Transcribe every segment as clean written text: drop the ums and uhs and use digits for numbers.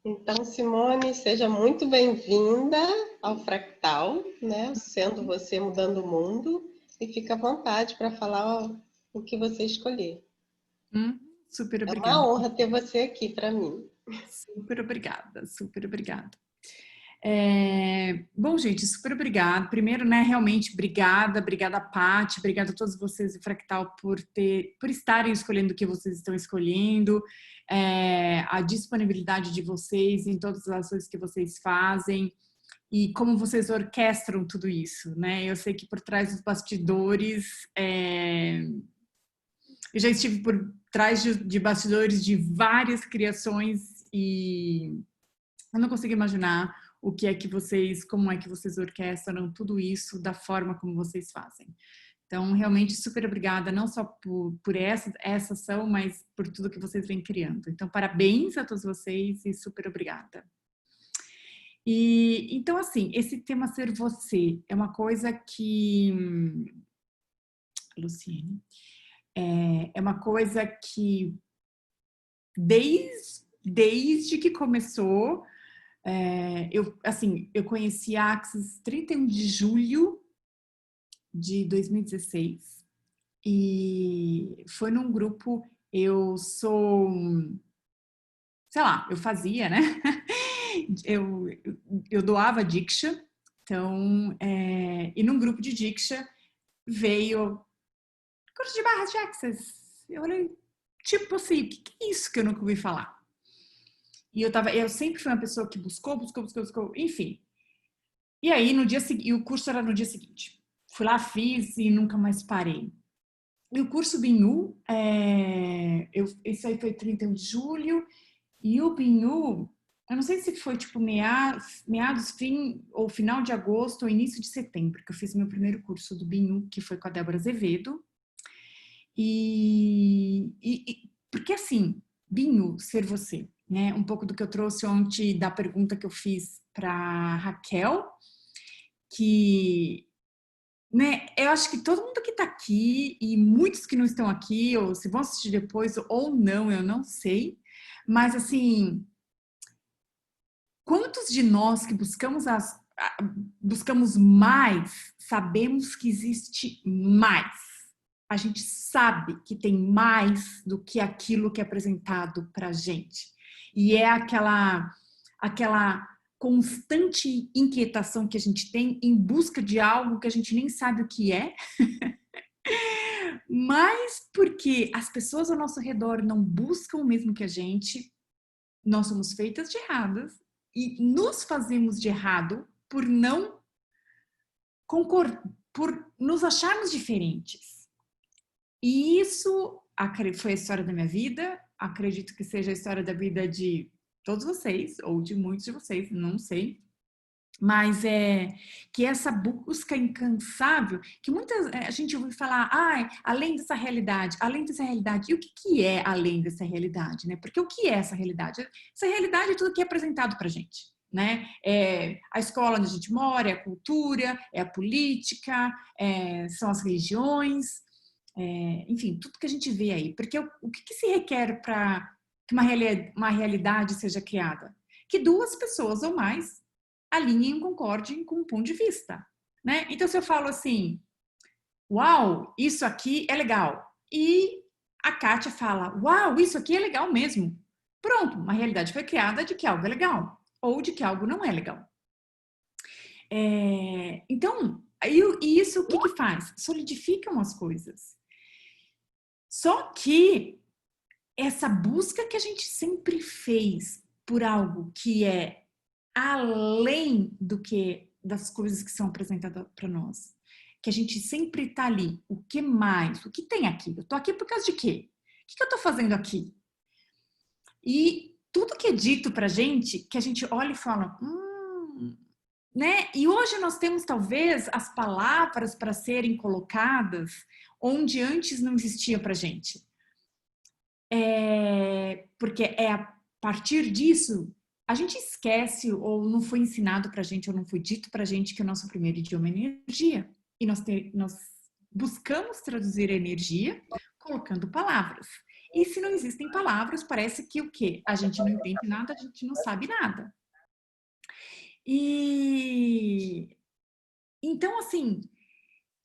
Então, Simone, seja muito bem-vinda ao Fractal, né? Sendo você mudando o mundo, e fica à vontade para falar o que você escolher. Hum, super É uma obrigada. honra ter você aqui para mim. Super obrigada, super obrigada. Bom, gente, super obrigada. Primeiro, né, realmente, obrigada, Paty, obrigada a todos vocês do Fractal por estarem escolhendo o que vocês estão escolhendo, a disponibilidade de vocês em todas as ações que vocês fazem e como vocês orquestram tudo isso, né? Eu sei que por trás dos bastidores, eu já estive por trás de bastidores de várias criações e eu não consigo imaginar o que é que vocês, como é que vocês orquestram tudo isso da forma como vocês fazem. Então, realmente, super obrigada, não só por essa ação, mas por tudo que vocês vêm criando. Então, parabéns a todos vocês e super obrigada. E, então, assim, esse tema ser você é uma coisa que... Luciene, é uma coisa que desde que começou, eu conheci a Axis 31 de julho de 2016 e foi num grupo, eu sou, sei lá, eu fazia, né? Eu, eu doava Diksha, então, e num grupo de Diksha veio curso de barras de Access. Eu olhei, tipo assim, o que é isso que eu nunca ouvi falar? E eu sempre fui uma pessoa que buscou, enfim. E aí, no dia seguinte, o curso era no dia seguinte. Fui lá, fiz e nunca mais parei. E o curso BINU, isso aí foi 31 de julho, e o BINU, eu não sei se foi tipo meados, fim ou final de agosto ou início de setembro, que eu fiz meu primeiro curso do BINU, que foi com a Débora Azevedo. Porque assim, BINU, ser você, né? Um pouco do que eu trouxe ontem da pergunta que eu fiz para Raquel, que, né, eu acho que todo mundo que está aqui e muitos que não estão aqui, ou se vão assistir depois ou não, eu não sei, mas assim, quantos de nós que buscamos mais, sabemos que existe mais? A gente sabe que tem mais do que aquilo que é apresentado para a gente. E é aquela constante inquietação que a gente tem em busca de algo que a gente nem sabe o que é, mas porque as pessoas ao nosso redor não buscam o mesmo que a gente, nós somos feitas de erradas e nos fazemos de errado por não concordar, por nos acharmos diferentes. E isso foi a história da minha vida, acredito que seja a história da vida de todos vocês, ou de muitos de vocês, não sei. Mas é que essa busca incansável, que muitas a gente ouve falar, além dessa realidade, além dessa realidade. E o que é além dessa realidade, né? Porque o que é essa realidade? Essa realidade é tudo que é apresentado para gente, né? É a escola onde a gente mora, é a cultura, é a política, são as religiões, enfim, tudo que a gente vê aí. Porque o que se requer para que uma realidade seja criada? Que duas pessoas ou mais alinhem e concordem com um ponto de vista, né? Então, se eu falo assim, uau, isso aqui é legal, e a Kátia fala, uau, isso aqui é legal mesmo. Pronto, uma realidade foi criada de que algo é legal, ou de que algo não é legal. Então, e isso o que faz? Solidificam as coisas. Só que essa busca que a gente sempre fez por algo que é além do que das coisas que são apresentadas para nós, que a gente sempre está ali, o que mais? O que tem aqui? Eu estou aqui por causa de quê? O que eu estou fazendo aqui? E tudo que é dito para que a gente olha e fala, né? E hoje nós temos talvez as palavras para serem colocadas onde antes não existia para gente. Porque a partir disso a gente esquece ou não foi ensinado para a gente ou não foi dito para a gente que o nosso primeiro idioma é energia. E nós buscamos traduzir a energia colocando palavras. E se não existem palavras, parece que o quê? A gente não entende nada, a gente não sabe nada. E então, assim,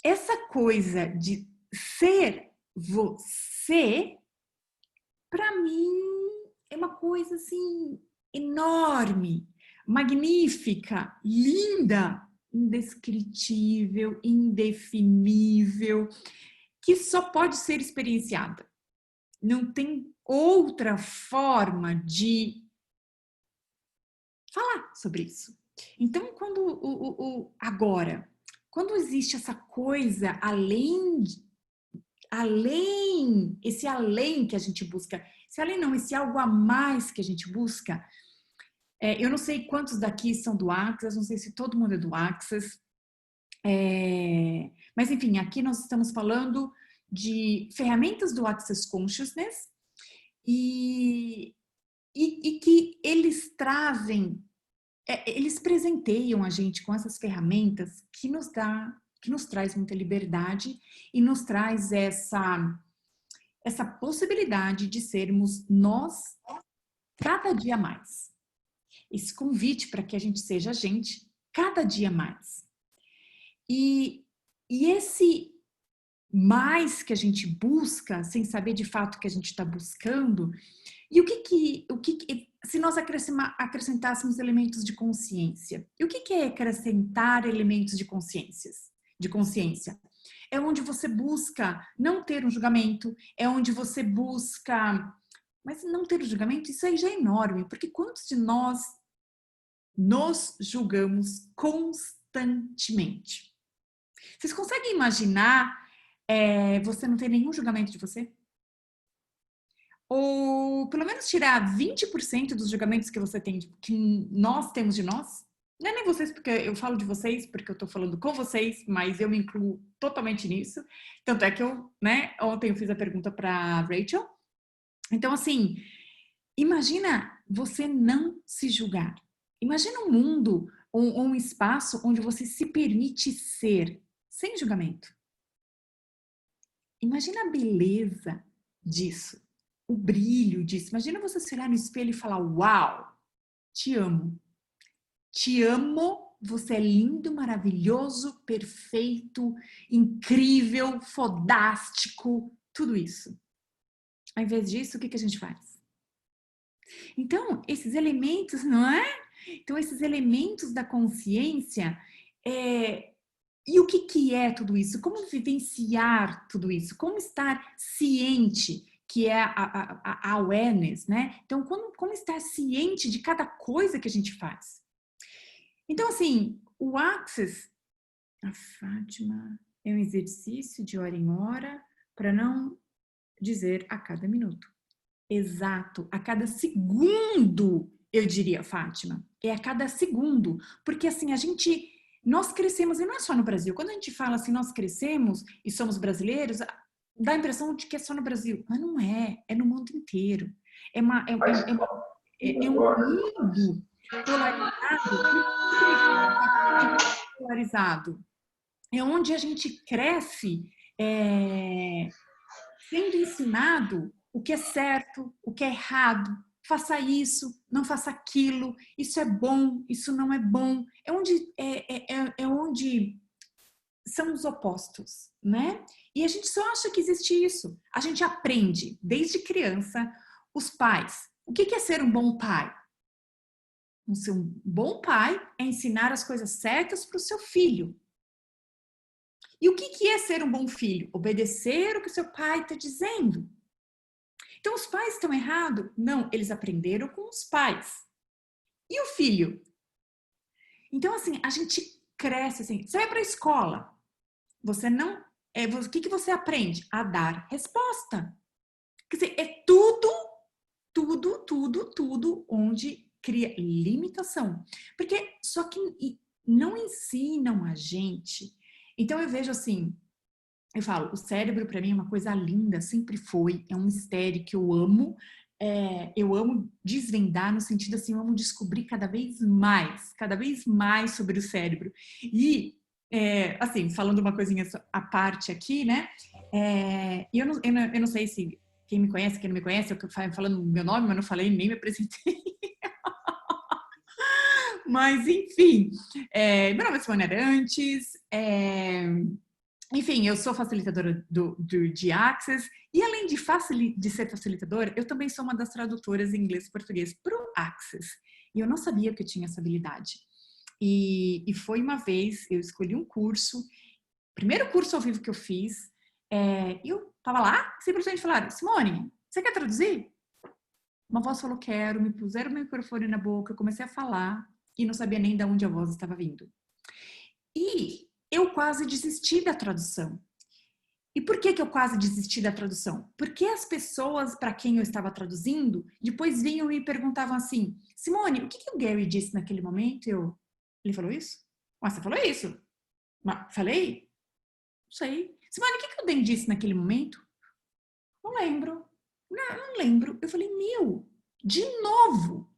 essa coisa de ser você, para mim, é uma coisa assim enorme, magnífica, linda, indescritível, indefinível, que só pode ser experienciada. Não tem outra forma de falar sobre isso. Então, quando agora, quando existe essa coisa esse além que a gente busca, esse além não, esse algo a mais que a gente busca, eu não sei quantos daqui são do Access, não sei se todo mundo é do Access, mas enfim, aqui nós estamos falando de ferramentas do Access Consciousness e que eles trazem, eles presenteiam a gente com essas ferramentas que nos traz muita liberdade e nos traz essa possibilidade de sermos nós cada dia mais. Esse convite para que a gente seja a gente cada dia mais. E esse mais que a gente busca, sem saber de fato o que a gente está buscando, e o que se nós acrescentássemos elementos de consciência? E o que é acrescentar elementos de consciência? É onde você busca não ter um julgamento, é onde você busca... Mas não ter um julgamento, isso aí já é enorme, porque quantos de nós nos julgamos constantemente? Vocês conseguem imaginar você não ter nenhum julgamento de você? Ou pelo menos tirar 20% dos julgamentos que você tem, que nós temos de nós? Não é nem vocês, porque eu falo de vocês, porque eu tô falando com vocês, mas eu me incluo totalmente nisso. Tanto é que ontem eu fiz a pergunta para Rachel. Então, assim, imagina você não se julgar. Imagina um mundo ou um espaço onde você se permite ser, sem julgamento. Imagina a beleza disso, o brilho disso. Imagina você se olhar no espelho e falar, uau, te amo. Te amo, você é lindo, maravilhoso, perfeito, incrível, fodástico, tudo isso. Ao invés disso, o que a gente faz? Então, esses elementos, não é? Então, esses elementos da consciência, e o que é tudo isso? Como vivenciar tudo isso? Como estar ciente, que é a awareness, né? Então, como estar ciente de cada coisa que a gente faz? Então, assim, o Access, a Fátima, é um exercício de hora em hora, para não dizer a cada minuto. Exato, a cada segundo, eu diria, Fátima. É a cada segundo. Porque assim, nós crescemos, e não é só no Brasil. Quando a gente fala assim, nós crescemos e somos brasileiros, dá a impressão de que é só no Brasil. Mas não é, é no mundo inteiro. É um mundo polarizado. É onde a gente cresce sendo ensinado o que é certo, o que é errado, faça isso, não faça aquilo, isso é bom, isso não é bom. É onde são os opostos, né? E a gente só acha que existe isso. A gente aprende desde criança, os pais. O que é ser um bom pai? Ser um bom pai é ensinar as coisas certas para o seu filho. E o que é ser um bom filho? Obedecer o que seu pai está dizendo. Então, os pais estão errados? Não, eles aprenderam com os pais. E o filho? Então, assim, a gente cresce assim. Você vai para a escola. Você não... o que você aprende? A dar resposta. Quer dizer, é tudo onde cria limitação. Porque só que não ensinam a gente. Então, eu vejo assim... Eu falo, o cérebro para mim é uma coisa linda, sempre foi, é um mistério que eu amo desvendar no sentido assim, eu amo descobrir cada vez mais sobre o cérebro. E, assim, falando uma coisinha à parte aqui, né, eu não sei se quem me conhece, quem não me conhece, eu falando meu nome, mas não falei, nem me apresentei. Mas, enfim, meu nome é Simone Arantes, enfim, eu sou facilitadora de Access e além de ser facilitadora, eu também sou uma das tradutoras em inglês e português para o Access. E eu não sabia que eu tinha essa habilidade. E foi uma vez, eu escolhi um curso, primeiro curso ao vivo que eu fiz, e eu tava lá, simplesmente falaram, Simone, você quer traduzir? Uma voz falou, quero, me puseram o microfone na boca, eu comecei a falar e não sabia nem de onde a voz estava vindo. E eu quase desisti da tradução. E por que eu quase desisti da tradução? Porque as pessoas para quem eu estava traduzindo, depois vinham e me perguntavam assim, Simone, o que o Gary disse naquele momento? Ele falou isso? Mas você falou isso? Mas, falei? Não sei. Simone, o que o Dan disse naquele momento? Não lembro. Não lembro. Eu falei, de novo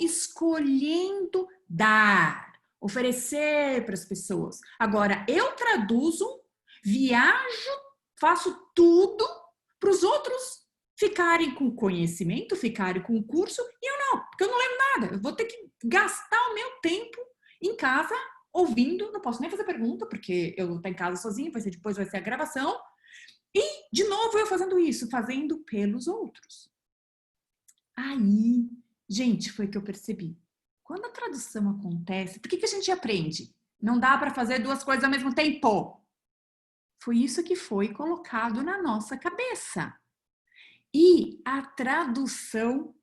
escolhendo dar, oferecer para as pessoas. Agora, eu traduzo, viajo, faço tudo para os outros ficarem com conhecimento, ficarem com o curso, e eu não, porque eu não lembro nada. Eu vou ter que gastar o meu tempo em casa ouvindo, não posso nem fazer pergunta, porque eu vou estar em casa sozinha, depois vai ser a gravação. E, de novo, eu fazendo isso, fazendo pelos outros. Aí, gente, foi que eu percebi. Quando a tradução acontece, por que a gente aprende? Não dá para fazer duas coisas ao mesmo tempo. Foi isso que foi colocado na nossa cabeça. E a tradução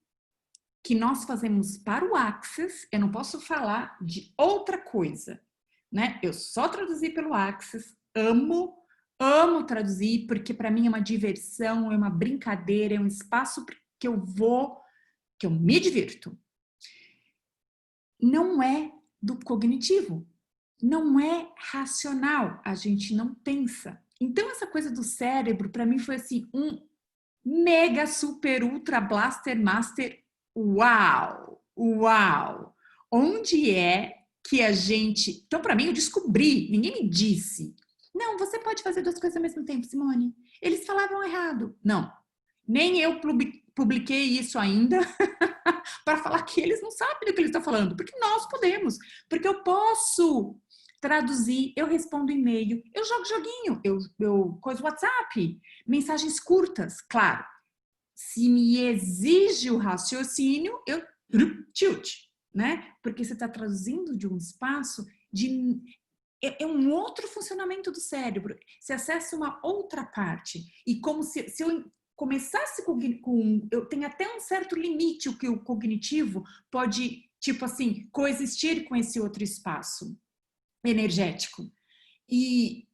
que nós fazemos para o Access, eu não posso falar de outra coisa, né? Eu só traduzi pelo Access, amo traduzir, porque para mim é uma diversão, é uma brincadeira, é um espaço que eu me divirto. Não é do cognitivo, não é racional, a gente não pensa. Então essa coisa do cérebro, para mim foi assim, um mega, super, ultra, blaster, master, uau! Onde é que a gente... Então, para mim, eu descobri, ninguém me disse. Não, você pode fazer duas coisas ao mesmo tempo, Simone. Eles falavam errado. Não, nem eu publiquei isso ainda para falar que eles não sabem do que eles estão falando, porque nós podemos, porque eu posso traduzir, eu respondo e-mail, eu jogo joguinho, eu coiso WhatsApp, mensagens curtas, claro. Se me exige o raciocínio, eu tilt, né? Porque você está traduzindo de um espaço de... É um outro funcionamento do cérebro. Você acessa uma outra parte. E como se eu começasse com... Eu tenho até um certo limite o que o cognitivo pode, tipo assim, coexistir com esse outro espaço energético. E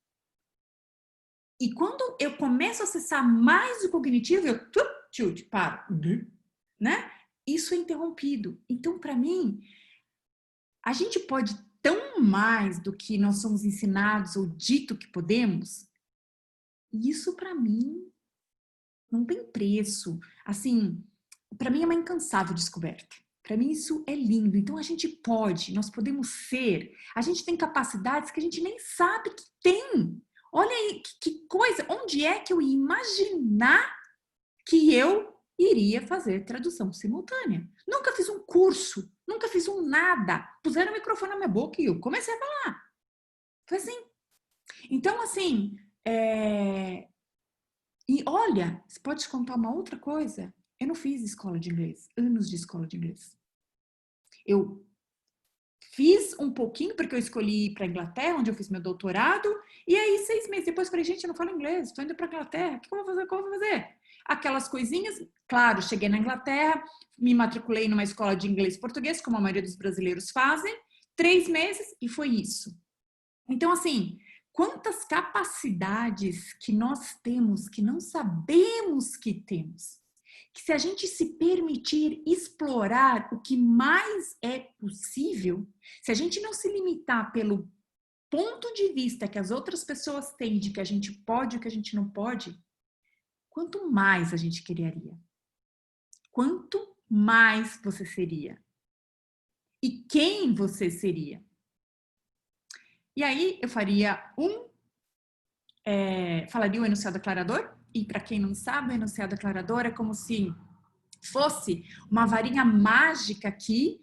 quando eu começo a acessar mais o cognitivo, eu tilt, paro, né? Isso é interrompido. Então, para mim, a gente pode tão mais do que nós somos ensinados ou dito que podemos. E isso, para mim, não tem preço. Assim, para mim é uma incansável descoberta. Para mim isso é lindo. Então a gente pode, nós podemos ser. A gente tem capacidades que a gente nem sabe que tem. Olha aí, que coisa. Onde é que eu ia imaginar que eu iria fazer tradução simultânea? Nunca fiz um curso, nunca fiz um nada. Puseram o microfone na minha boca e eu comecei a falar. Foi assim. Então, assim, e olha, você pode te contar uma outra coisa? Eu não fiz escola de inglês, anos de escola de inglês. Eu fiz um pouquinho, porque eu escolhi ir para a Inglaterra, onde eu fiz meu doutorado, e aí 6 meses depois eu falei, gente, eu não falo inglês, estou indo para a Inglaterra, o que eu vou fazer? Como eu vou fazer? Aquelas coisinhas, claro, cheguei na Inglaterra, me matriculei numa escola de inglês e português, como a maioria dos brasileiros fazem, 3 meses e foi isso. Então, assim, quantas capacidades que nós temos que não sabemos que temos. Que se a gente se permitir explorar o que mais é possível, se a gente não se limitar pelo ponto de vista que as outras pessoas têm de que a gente pode e o que a gente não pode, quanto mais a gente quereria. Quanto mais você seria. E quem você seria. E aí eu faria falaria o enunciado declarador e para quem não sabe, o enunciado declarador é como se fosse uma varinha mágica aqui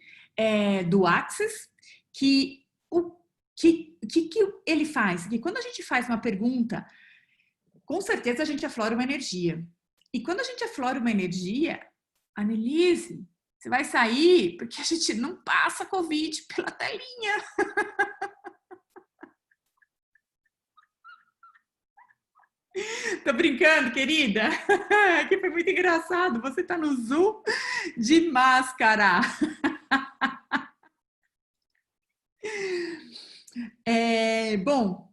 do Access, que ele faz? Que quando a gente faz uma pergunta, com certeza a gente aflora uma energia. E quando a gente aflora uma energia, Annelise, você vai sair porque a gente não passa Covid pela telinha. Tô brincando, querida. Aqui foi muito engraçado. Você tá no Zoom de máscara. Bom,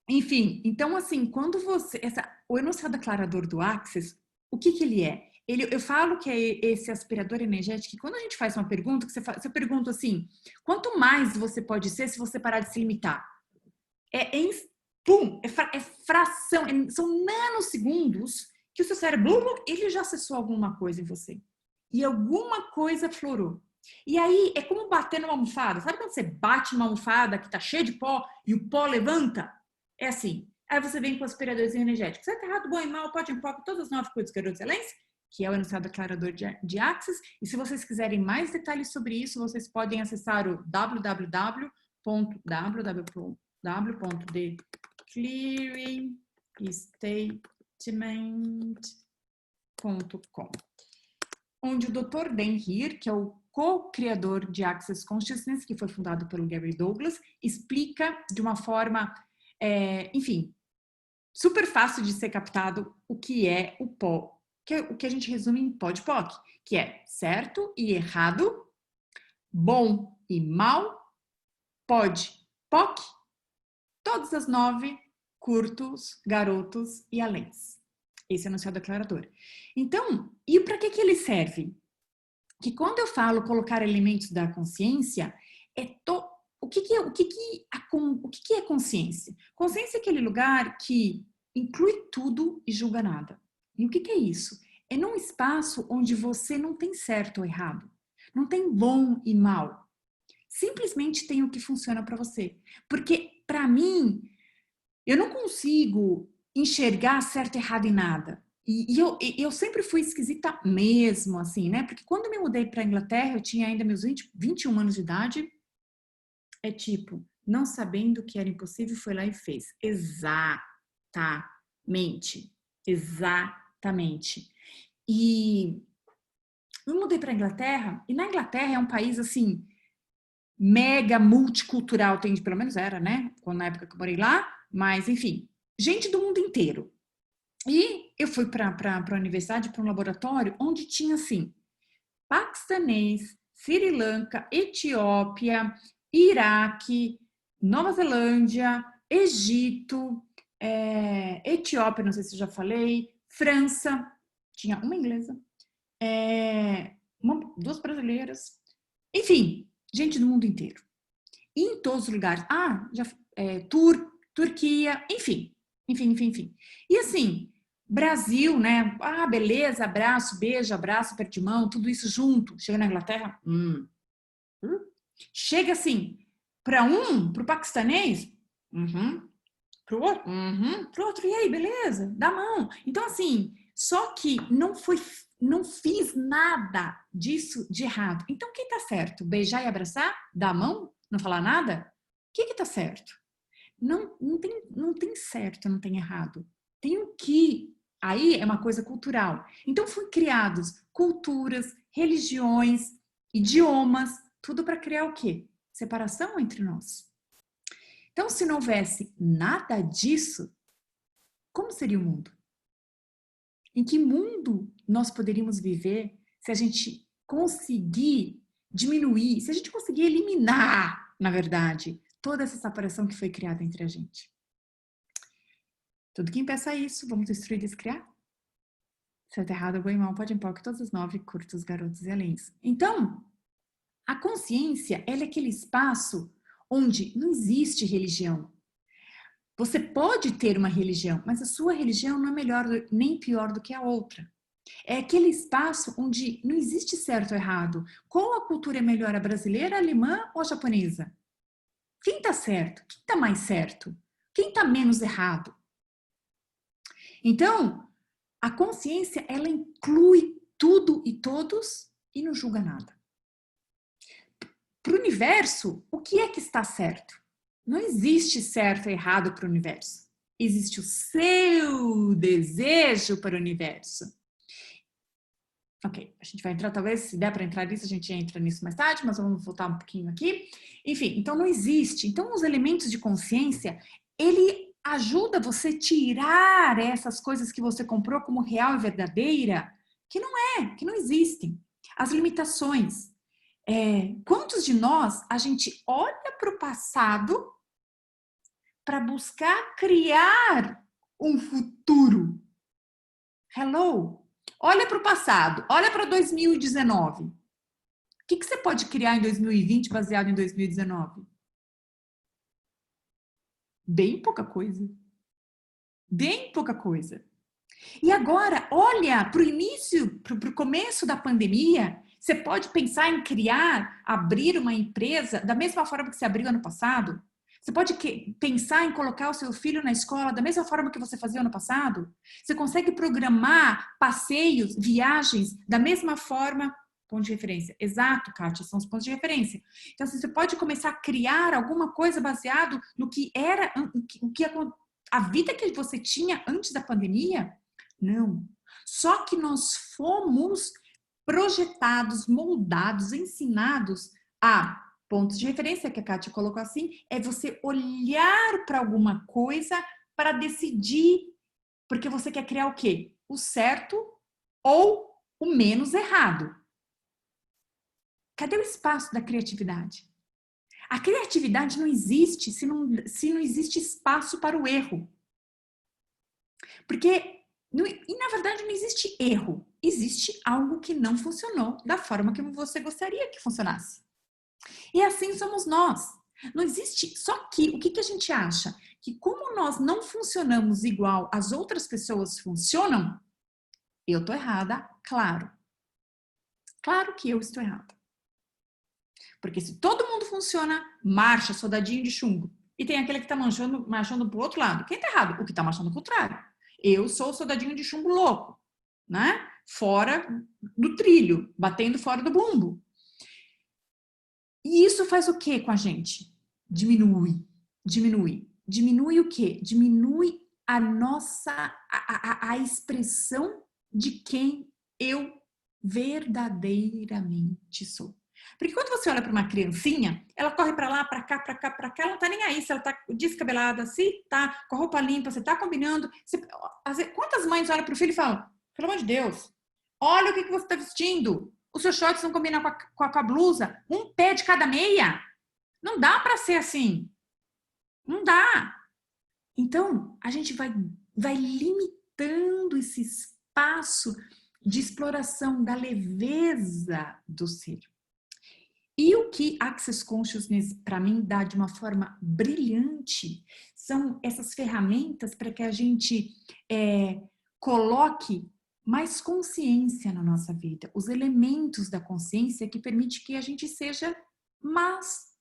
enfim, então assim, quando você... o enunciado declarador do Access, o que ele é? Eu falo que é esse aspirador energético, que quando a gente faz uma pergunta, você pergunta assim, quanto mais você pode ser se você parar de se limitar? Pum, é fração, são nanosegundos que o seu cérebro, ele já acessou alguma coisa em você. E alguma coisa florou. E aí, é como bater numa almofada. Sabe quando você bate numa almofada que tá cheia de pó e o pó levanta? É assim. Aí você vem com aspiradores energéticos. Certo, errado, bom e mal, pode em pó, todas as 9 coisas garotos excelência, que é o enunciado declarador de Access. E se vocês quiserem mais detalhes sobre isso, vocês podem acessar o www.clearingstatement.com, onde o Dr. Dan Heer, que é o co-criador de Access Consciousness, que foi fundado pelo Gary Douglas, explica de uma forma, enfim, super fácil de ser captado o que é o pó, que é o que a gente resume em pó de POC, que é certo e errado, bom e mal, pode, POC, todas as 9, curtos, garotos e aléns. Esse é o enunciado declarador. Então, e para que ele serve? Que quando eu falo colocar elementos da consciência, o que é consciência? Consciência é aquele lugar que inclui tudo e julga nada. E o que é isso? É num espaço onde você não tem certo ou errado, não tem bom e mal. Simplesmente tem o que funciona para você. Porque, para mim, eu não consigo enxergar certo e errado em nada. E eu sempre fui esquisita mesmo, assim, né? Porque quando eu me mudei para a Inglaterra, eu tinha ainda meus 21 anos de idade. É tipo, não sabendo que era impossível, foi lá e fez. Exatamente. Exatamente. E eu mudei para a Inglaterra, e na Inglaterra é um país, assim, mega multicultural, pelo menos era, né? Na época que eu morei lá, mas, enfim, gente do mundo inteiro. E eu fui para a universidade, para um laboratório, onde tinha, assim, paquistanês, Sri Lanka, Etiópia, Iraque, Nova Zelândia, Egito, Etiópia, não sei se eu já falei, França, tinha uma inglesa, 2 brasileiras, enfim, gente do mundo inteiro. E em todos os lugares, Turquia, enfim. E assim, Brasil, né? Beleza, abraço, beijo, abraço, aperto de mão, tudo isso junto. Chega na Inglaterra, chega assim, pro paquistanês, pro outro, e aí, beleza? Dá a mão. Então, assim, só que não fiz nada disso de errado. Então, quem tá certo? Beijar e abraçar? Dar a mão? Não falar nada? O que tá certo? Não tem certo, não tem errado. Tem o que. Aí é uma coisa cultural. Então, foram criados culturas, religiões, idiomas, tudo para criar o quê? Separação entre nós. Então, se não houvesse nada disso, como seria o mundo? Em que mundo nós poderíamos viver se a gente conseguir diminuir, se a gente conseguir eliminar, na verdade, toda essa separação que foi criada entre a gente? Tudo que impeça isso, vamos destruir e descriar? Certo, errado, bom e mal, pode em pó, que todos os 9, curtos, garotos e aléns. Então, a consciência, ela é aquele espaço onde não existe religião. Você pode ter uma religião, mas a sua religião não é melhor nem pior do que a outra. É aquele espaço onde não existe certo ou errado. Qual a cultura é melhor, a brasileira, a alemã ou a japonesa? Quem está certo? Quem está mais certo? Quem está menos errado? Então, A consciência, ela inclui tudo e todos e não julga nada. Para o universo, o que é que está certo? Não existe certo e errado para o universo. Existe o seu desejo para o universo. Ok, a gente vai entrar, talvez, se der para entrar nisso, a gente entra nisso mais tarde, mas vamos voltar um pouquinho aqui. Enfim, então não existe. Então, os elementos de consciência, ele ajuda você a tirar essas coisas que você comprou como real e verdadeira, que não existem. As limitações. Quantos de nós a gente olha para o passado para buscar criar um futuro? Hello? Olha para o passado, olha para 2019. O que você pode criar em 2020 baseado em 2019? Bem pouca coisa. Bem pouca coisa. E agora, olha para o início, para o começo da pandemia, você pode pensar em criar, abrir uma empresa da mesma forma que você abriu ano passado? Você pode pensar em colocar o seu filho na escola da mesma forma que você fazia ano passado? Você consegue programar passeios, viagens da mesma forma? Ponto de referência. Exato, Kátia, são os pontos de referência. Então, você pode começar a criar alguma coisa baseado no que era, a vida que você tinha antes da pandemia? Não. Só que nós fomos projetados, moldados, ensinados a pontos de referência, que a Kátia colocou assim, é você olhar para alguma coisa para decidir, porque você quer criar o quê? O certo ou o menos errado. Cadê o espaço da criatividade? A criatividade não existe se não existe espaço para o erro. Porque, e na verdade não existe erro, existe algo que não funcionou da forma que você gostaria que funcionasse. E assim somos nós. Não existe, só que o que a gente acha? Que como nós não funcionamos igual as outras pessoas funcionam, eu tô errada, claro. Claro que eu estou errada. Porque se todo mundo funciona, marcha, soldadinho de chumbo, e tem aquele que tá marchando pro outro lado, quem tá errado? O que tá marchando ao contrário. Eu sou o soldadinho de chumbo louco, né? Fora do trilho, batendo fora do bumbo. E isso faz o que com a gente? Diminui. Diminui o quê? Diminui a nossa, a expressão de quem eu verdadeiramente sou. Porque quando você olha para uma criancinha, ela corre para lá, para cá, ela não tá nem aí se ela tá descabelada, se tá com a roupa limpa, você tá combinando. Quantas mães olham para o filho e falam, pelo amor de Deus, olha o que você tá vestindo. Os seus shorts não combinam com a blusa. Um pé de cada meia. Não dá para ser assim. Não dá. Então, a gente vai limitando esse espaço de exploração da leveza do ser. E o que Access Consciousness, para mim, dá de uma forma brilhante são essas ferramentas para que a gente coloque mais consciência na nossa vida. Os elementos da consciência que permite que a gente seja mais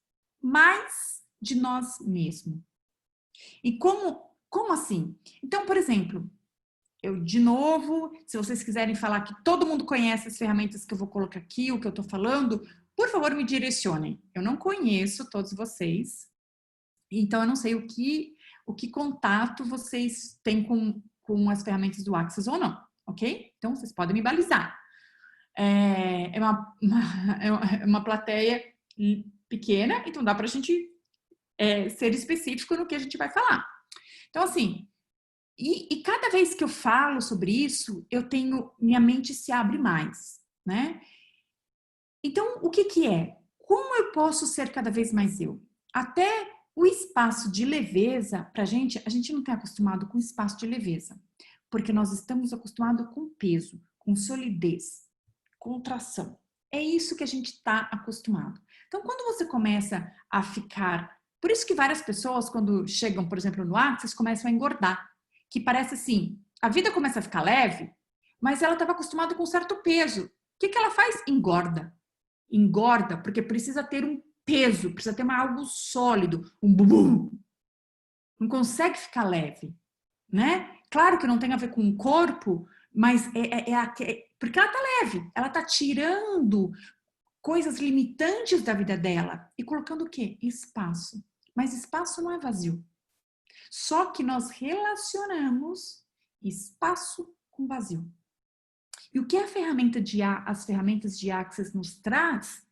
de nós mesmos. E como assim? Então, por exemplo, eu, de novo, se vocês quiserem falar que todo mundo conhece as ferramentas que eu vou colocar aqui, o que eu estou falando, por favor, me direcionem. Eu não conheço todos vocês, então eu não sei o que contato vocês têm com as ferramentas do Access ou não, ok? Então, vocês podem me balizar. É uma plateia pequena, então dá para a gente ser específico no que a gente vai falar. Então, assim, e cada vez que eu falo sobre isso, minha mente se abre mais, né? Então, o que é? Como eu posso ser cada vez mais eu? Até o espaço de leveza, a gente não está acostumado com espaço de leveza, porque nós estamos acostumados com peso, com solidez, com tração. É isso que a gente está acostumado. Então, quando você começa a ficar... Por isso que várias pessoas, quando chegam, por exemplo, no Access, começam a engordar. Que parece assim, a vida começa a ficar leve, mas ela estava acostumada com um certo peso. O que ela faz? Engorda. Engorda, porque precisa ter um peso, precisa ter algo sólido, um bumbum. Não consegue ficar leve, né? Claro que não tem a ver com o corpo, Mas porque ela tá leve, ela tá tirando coisas limitantes da vida dela e colocando o quê? Espaço. Mas espaço não é vazio. Só que nós relacionamos espaço com vazio. E o que as ferramentas de Access nos traz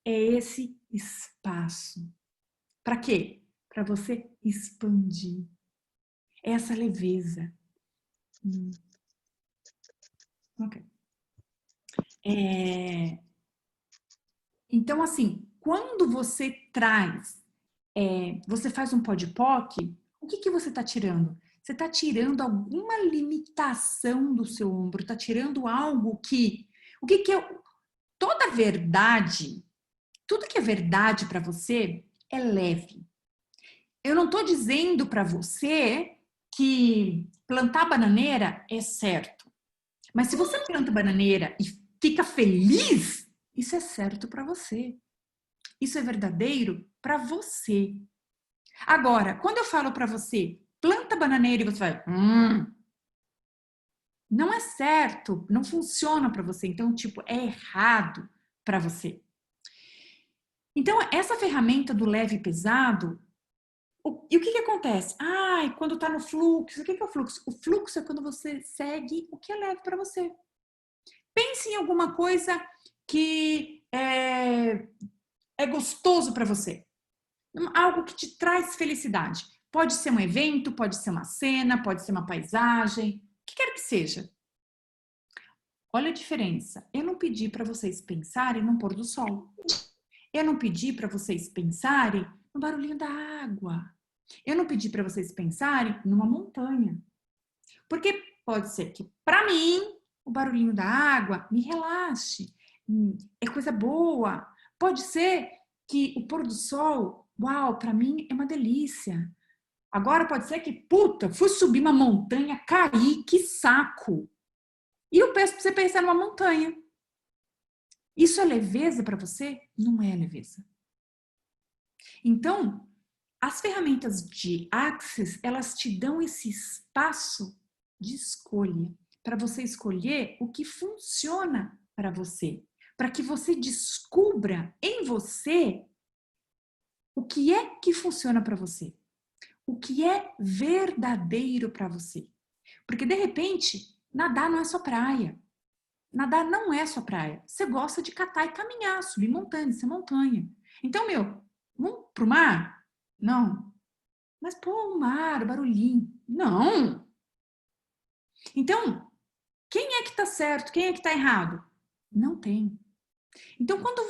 é esse espaço. Para quê? Para você expandir. Essa leveza. Ok. Então, assim, quando você traz, você faz um podpoc, o que você está tirando? Você está tirando alguma limitação do seu ombro, está tirando algo que... O que é... Toda verdade, tudo que é verdade para você é leve. Eu não estou dizendo para você que plantar bananeira é certo. Mas se você planta bananeira e fica feliz, isso é certo para você. Isso é verdadeiro para você. Agora, quando eu falo para você, planta bananeira e você vai, não é certo, não funciona para você. Então, tipo, é errado para você. Então, essa ferramenta do leve e pesado, e o que acontece? Quando tá no fluxo, o que é o fluxo? O fluxo é quando você segue o que é leve para você. Pense em alguma coisa que é gostoso para você. Algo que te traz felicidade. Pode ser um evento, pode ser uma cena, pode ser uma paisagem, o que quer que seja. Olha a diferença. Eu não pedi para vocês pensarem no pôr do sol. Eu não pedi para vocês pensarem no barulhinho da água. Eu não pedi para vocês pensarem numa montanha. Porque pode ser que, para mim, o barulhinho da água me relaxe. É coisa boa. Pode ser que o pôr do sol, uau, para mim é uma delícia. Agora pode ser que, puta, fui subir uma montanha, caí, que saco. E eu peço para você pensar numa montanha. Isso é leveza para você? Não é leveza. Então, as ferramentas de Access, elas te dão esse espaço de escolha, para você escolher o que funciona para você, para que você descubra em você o que é que funciona para você, o que é verdadeiro para você. Porque, de repente, nadar não é sua praia. Nadar não é sua praia. Você gosta de catar e caminhar, subir montanha, descer montanha. Então, vamos pro mar? Não. Mas, pô, o mar, o barulhinho. Não. Então, quem é que tá certo? Quem é que tá errado? Não tem. Então, quando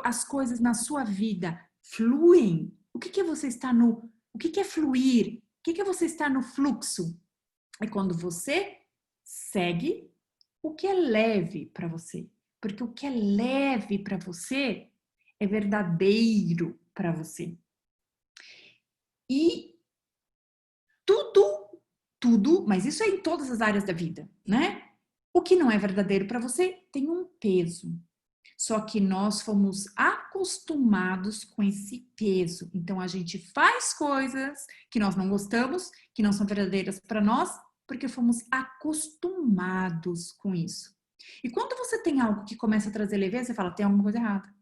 as coisas na sua vida fluem, o que é você estar no... O que é fluir? O que é você estar no fluxo? É quando você segue o que é leve para você. Porque o que é leve para você é verdadeiro para você. E tudo, mas isso é em todas as áreas da vida, né? O que não é verdadeiro para você tem um peso. Só que nós fomos acostumados com esse peso. Então a gente faz coisas que nós não gostamos, que não são verdadeiras para nós, porque fomos acostumados com isso. E quando você tem algo que começa a trazer leveza, você fala, tem alguma coisa errada.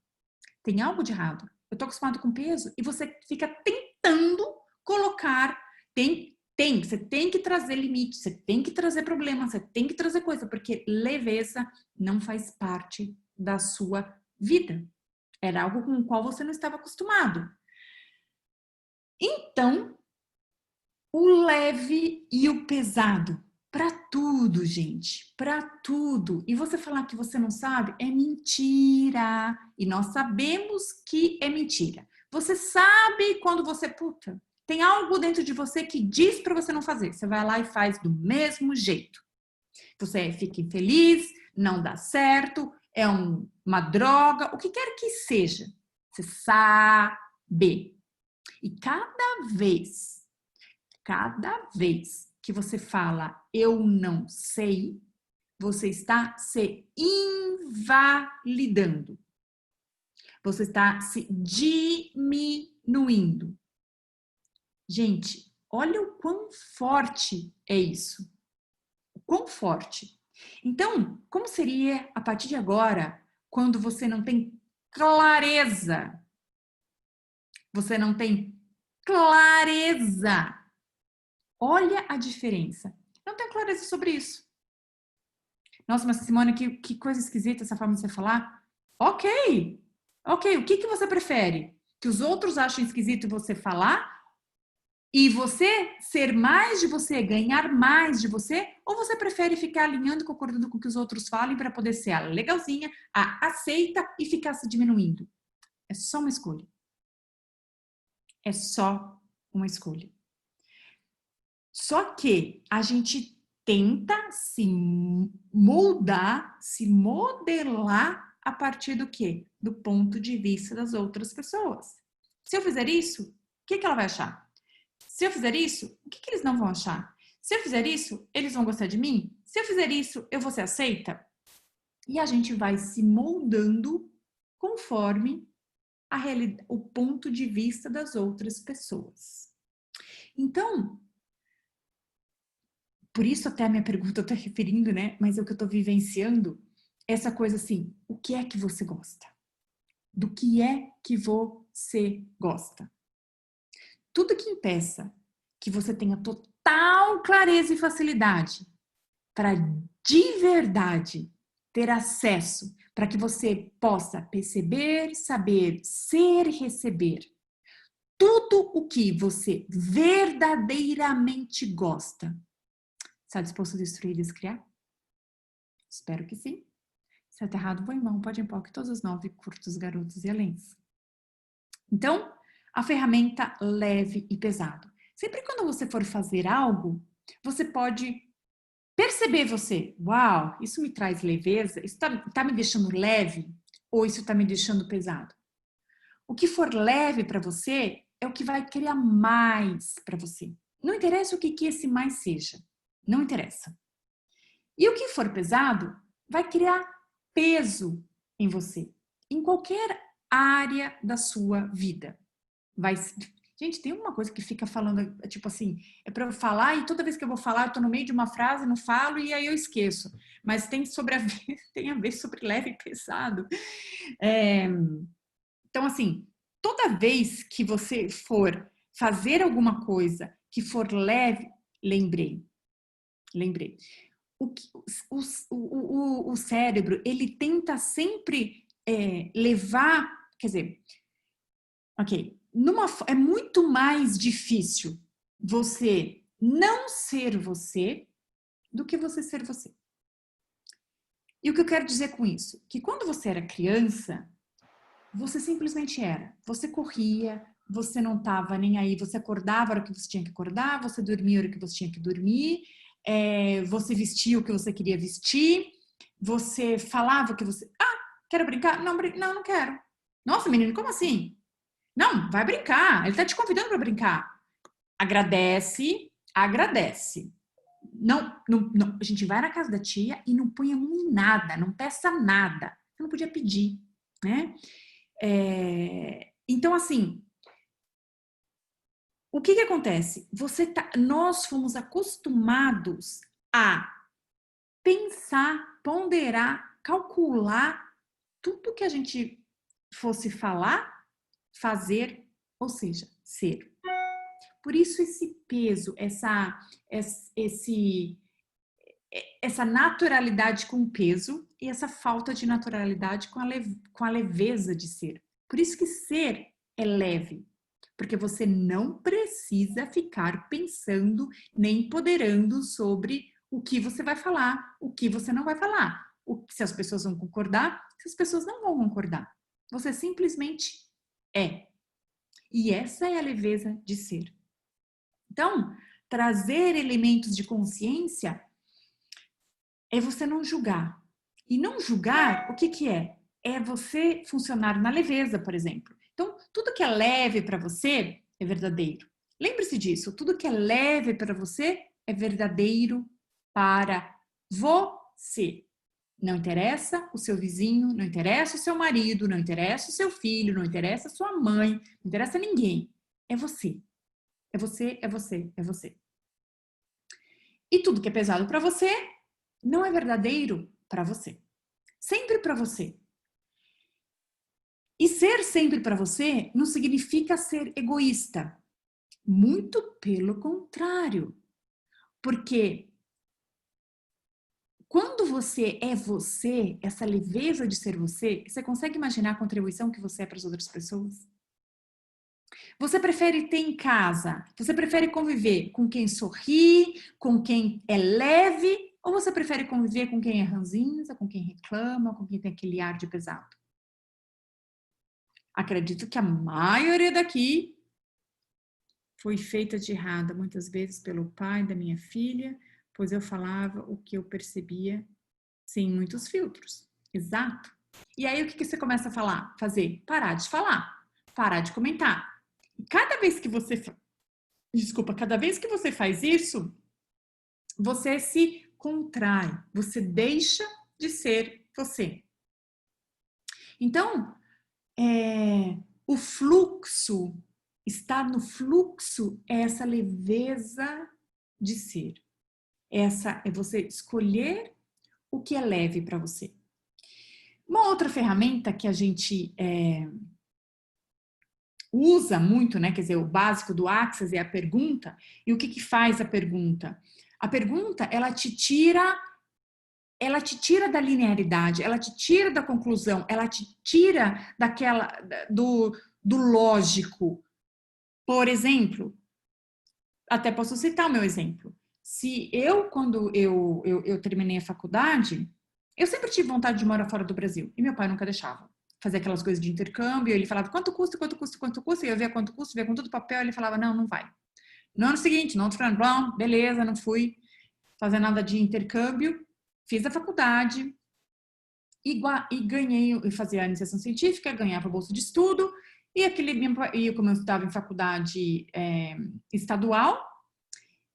Tem algo de errado. Eu tô acostumado com peso e você fica tentando colocar, você tem que trazer limite, você tem que trazer problema, você tem que trazer coisa, porque leveza não faz parte da sua vida. Era algo com o qual você não estava acostumado. Então, o leve e o pesado, para tudo, gente, para tudo. E você falar que você não sabe é mentira. E nós sabemos que é mentira. Você sabe quando você, tem algo dentro de você que diz para você não fazer. Você vai lá e faz do mesmo jeito. Você fica infeliz, não dá certo, é uma droga, o que quer que seja. Você sabe. E cada vez que você fala eu não sei, você está se invalidando. Você está se diminuindo. Gente, olha o quão forte é isso. quão forte. Então, como seria a partir de agora, quando você não tem clareza? Você não tem clareza. Olha a diferença. Não tenho clareza sobre isso. Nossa, mas Simone, que coisa esquisita essa forma de você falar. Ok. O que você prefere? Que os outros achem esquisito você falar e você ser mais de você, ganhar mais de você? Ou você prefere ficar alinhando e concordando com o que os outros falem para poder ser a legalzinha, a aceita e ficar se diminuindo? É só uma escolha. É só uma escolha. Só que a gente tenta se moldar, se modelar a partir do quê? Do ponto de vista das outras pessoas. Se eu fizer isso, o que ela vai achar? Se eu fizer isso, o que eles não vão achar? Se eu fizer isso, eles vão gostar de mim? Se eu fizer isso, eu vou ser aceita? E a gente vai se moldando conforme o ponto de vista das outras pessoas. Então, por isso até a minha pergunta eu tô referindo, né? Mas é o que eu tô vivenciando, essa coisa assim, o que é que você gosta? Do que é que você gosta? Tudo que impeça que você tenha total clareza e facilidade para de verdade ter acesso, para que você possa perceber, saber, ser e receber tudo o que você verdadeiramente gosta. Está disposto a destruir e descriar? Espero que sim. Se é errado, vou em mão, pode em pau, que todos os 9 curtos, garotos e alens. Então, a ferramenta leve e pesado. Sempre quando você for fazer algo, você pode perceber você. Uau, isso me traz leveza? Isso tá me deixando leve? Ou isso tá me deixando pesado? O que for leve para você é o que vai criar mais para você. Não interessa o que esse mais seja. Não interessa. E o que for pesado vai criar peso em você, em qualquer área da sua vida. Gente, tem uma coisa que fica falando, tipo assim, é para eu falar e toda vez que eu vou falar, eu tô no meio de uma frase, não falo e aí eu esqueço. Mas tem tem a ver sobre leve e pesado. Então, assim, toda vez que você for fazer alguma coisa que for leve, lembrei. O cérebro, ele tenta sempre levar, quer dizer, ok, é muito mais difícil você não ser você do que você ser você. E o que eu quero dizer com isso? Que quando você era criança, você simplesmente era. Você corria, você não estava nem aí, você acordava a hora que você tinha que acordar, você dormia a hora que você tinha que dormir, você vestia o que você queria vestir, você falava o que você... Ah, quero brincar? Não, não quero. Nossa, menino, como assim? Não, vai brincar. Ele está te convidando para brincar. Agradece. Não, a gente vai na casa da tia e não põe a mão em nada, não peça nada. Você não podia pedir, né? Então, assim, o que acontece? Nós fomos acostumados a pensar, ponderar, calcular tudo que a gente fosse falar, fazer, ou seja, ser. Por isso esse peso, essa naturalidade com peso e essa falta de naturalidade com a leveza de ser. Por isso que ser é leve, porque você não precisa ficar pensando nem ponderando sobre o que você vai falar, o que você não vai falar, se as pessoas vão concordar, se as pessoas não vão concordar. Você simplesmente é. E essa é a leveza de ser. Então, trazer elementos de consciência é você não julgar. E não julgar, o que é? É você funcionar na leveza, por exemplo. Então, tudo que é leve para você é verdadeiro. Lembre-se disso, tudo que é leve para você é verdadeiro para você. Não interessa o seu vizinho, não interessa o seu marido, não interessa o seu filho, não interessa a sua mãe, não interessa ninguém. É você. É você, é você, é você. E tudo que é pesado para você não é verdadeiro para você. Sempre para você. E ser sempre para você não significa ser egoísta. Muito pelo contrário. Porque quando você é você, essa leveza de ser você, você consegue imaginar a contribuição que você é para as outras pessoas? Você prefere ter em casa? Você prefere conviver com quem sorri, com quem é leve? Ou você prefere conviver com quem é ranzinza, com quem reclama, com quem tem aquele ar de pesado? Acredito que a maioria daqui foi feita de errada, muitas vezes pelo pai da minha filha, pois eu falava o que eu percebia sem muitos filtros. Exato. E aí o que você começa a fazer? Parar de falar, parar de comentar. E cada vez que você faz isso, você se contrai, você deixa de ser você. Então, o fluxo, estar no fluxo é essa leveza de ser. Essa é você escolher o que é leve para você. Uma outra ferramenta que a gente usa muito, né? Quer dizer, o básico do Access é a pergunta. E o que faz a pergunta? A pergunta, ela te tira da linearidade, ela te tira da conclusão, ela te tira do lógico. Por exemplo, até posso citar o meu exemplo. Quando eu terminei a faculdade, eu sempre tive vontade de morar fora do Brasil. E meu pai nunca deixava. Fazer aquelas coisas de intercâmbio. Ele falava, quanto custa? E eu via quanto custa, via com todo o papel. Ele falava, não vai. No ano seguinte, no outro ano, bom, beleza, não fui fazer nada de intercâmbio. Fiz a faculdade e ganhei, e fazia a iniciação científica, ganhava bolsa de estudo. E como eu estava em faculdade estadual,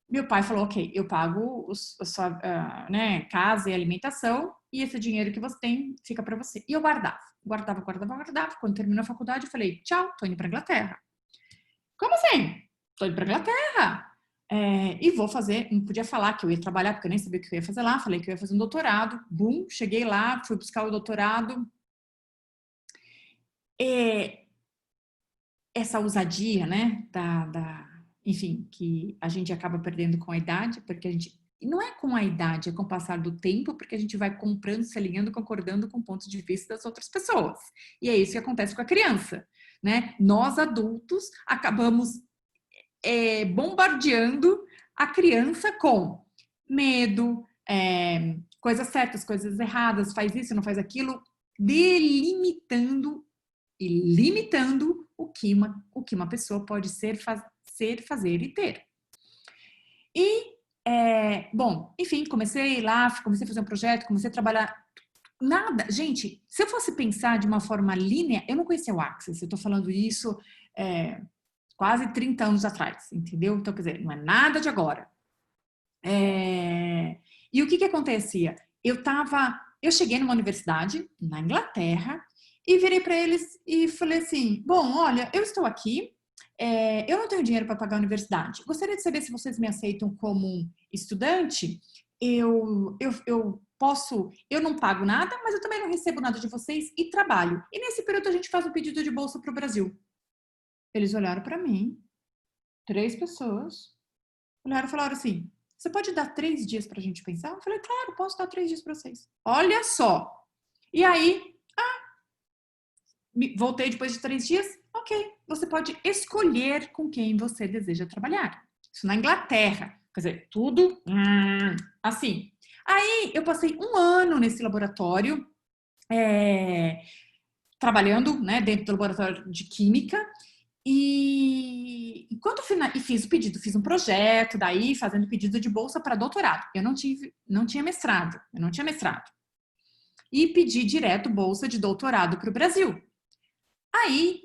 meu pai falou, ok, eu pago a sua casa e alimentação e esse dinheiro que você tem fica para você. E eu guardava. Quando terminou a faculdade, eu falei, tchau, tô indo para Inglaterra. Como assim? Tô indo para Inglaterra. E vou fazer, não podia falar que eu ia trabalhar, porque eu nem sabia o que eu ia fazer lá. Falei que eu ia fazer um doutorado. Bum, cheguei lá, fui buscar o doutorado. Essa ousadia, né, enfim, que a gente acaba perdendo com a idade, porque a gente, não é com a idade, é com o passar do tempo, porque a gente vai comprando, se alinhando, concordando com pontos de vista das outras pessoas. E é isso que acontece com a criança, né? Nós adultos acabamos bombardeando a criança com medo, coisas certas, coisas erradas, faz isso, não faz aquilo, delimitando e limitando o que uma pessoa pode ser, fazer e ter. E, bom, enfim, comecei a fazer um projeto, comecei a trabalhar. Nada, gente, se eu fosse pensar de uma forma linear, eu não conhecia o Access, eu tô falando isso quase 30 anos atrás, entendeu? Então, quer dizer, não é nada de agora. E o que acontecia? Eu cheguei numa universidade na Inglaterra e virei para eles e falei assim, bom, olha, eu estou aqui, eu não tenho dinheiro para pagar a universidade. Gostaria de saber se vocês me aceitam como estudante. Eu não pago nada, mas eu também não recebo nada de vocês e trabalho. E nesse período a gente faz um pedido de bolsa para o Brasil. Eles olharam para mim, 3 pessoas, olharam e falaram assim, você pode dar 3 dias pra gente pensar? Eu falei, claro, posso dar 3 dias pra vocês. Olha só. E aí, voltei depois de 3 dias. Ok, você pode escolher com quem você deseja trabalhar. Isso na Inglaterra. Quer dizer, tudo assim. Aí, eu passei 1 ano nesse laboratório, trabalhando, né, dentro do laboratório de química. E enquanto fiz o pedido, fiz um projeto, daí fazendo pedido de bolsa para doutorado. Eu não tinha mestrado. E pedi direto bolsa de doutorado para o Brasil. Aí,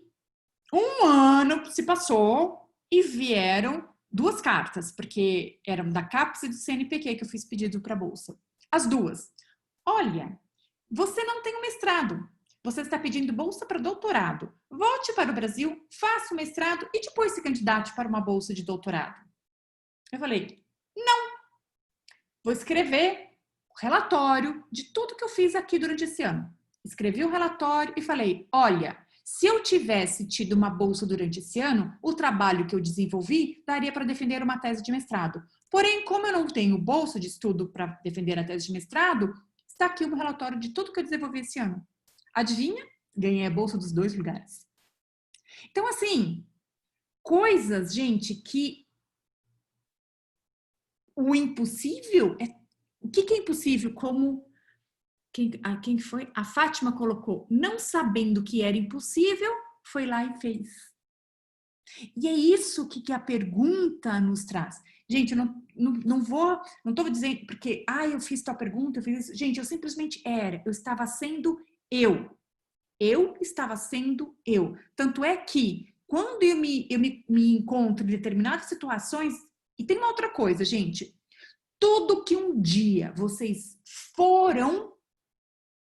1 ano se passou e vieram 2 cartas, porque eram da CAPES e do CNPq que eu fiz pedido para bolsa. As 2. Olha, você não tem um mestrado. Você está pedindo bolsa para doutorado. Volte para o Brasil, faça o mestrado e depois se candidate para uma bolsa de doutorado. Eu falei, não. Vou escrever relatório de tudo que eu fiz aqui durante esse ano. Escrevi o relatório e falei, olha, se eu tivesse tido uma bolsa durante esse ano, o trabalho que eu desenvolvi daria para defender uma tese de mestrado. Porém, como eu não tenho bolsa de estudo para defender a tese de mestrado, está aqui o relatório de tudo que eu desenvolvi esse ano. Adivinha? Ganhei a bolsa dos 2 lugares. Então, assim, coisas, gente, que o impossível é... O que é impossível? Como quem foi? A Fátima colocou, não sabendo que era impossível, foi lá e fez. E é isso que a pergunta nos traz. Gente, eu não estou dizendo porque, eu fiz tua pergunta, eu fiz isso. Gente, eu simplesmente eu estava sendo eu. Eu estava sendo eu. Tanto é que, quando eu me encontro em determinadas situações, e tem uma outra coisa, gente, tudo que um dia vocês foram,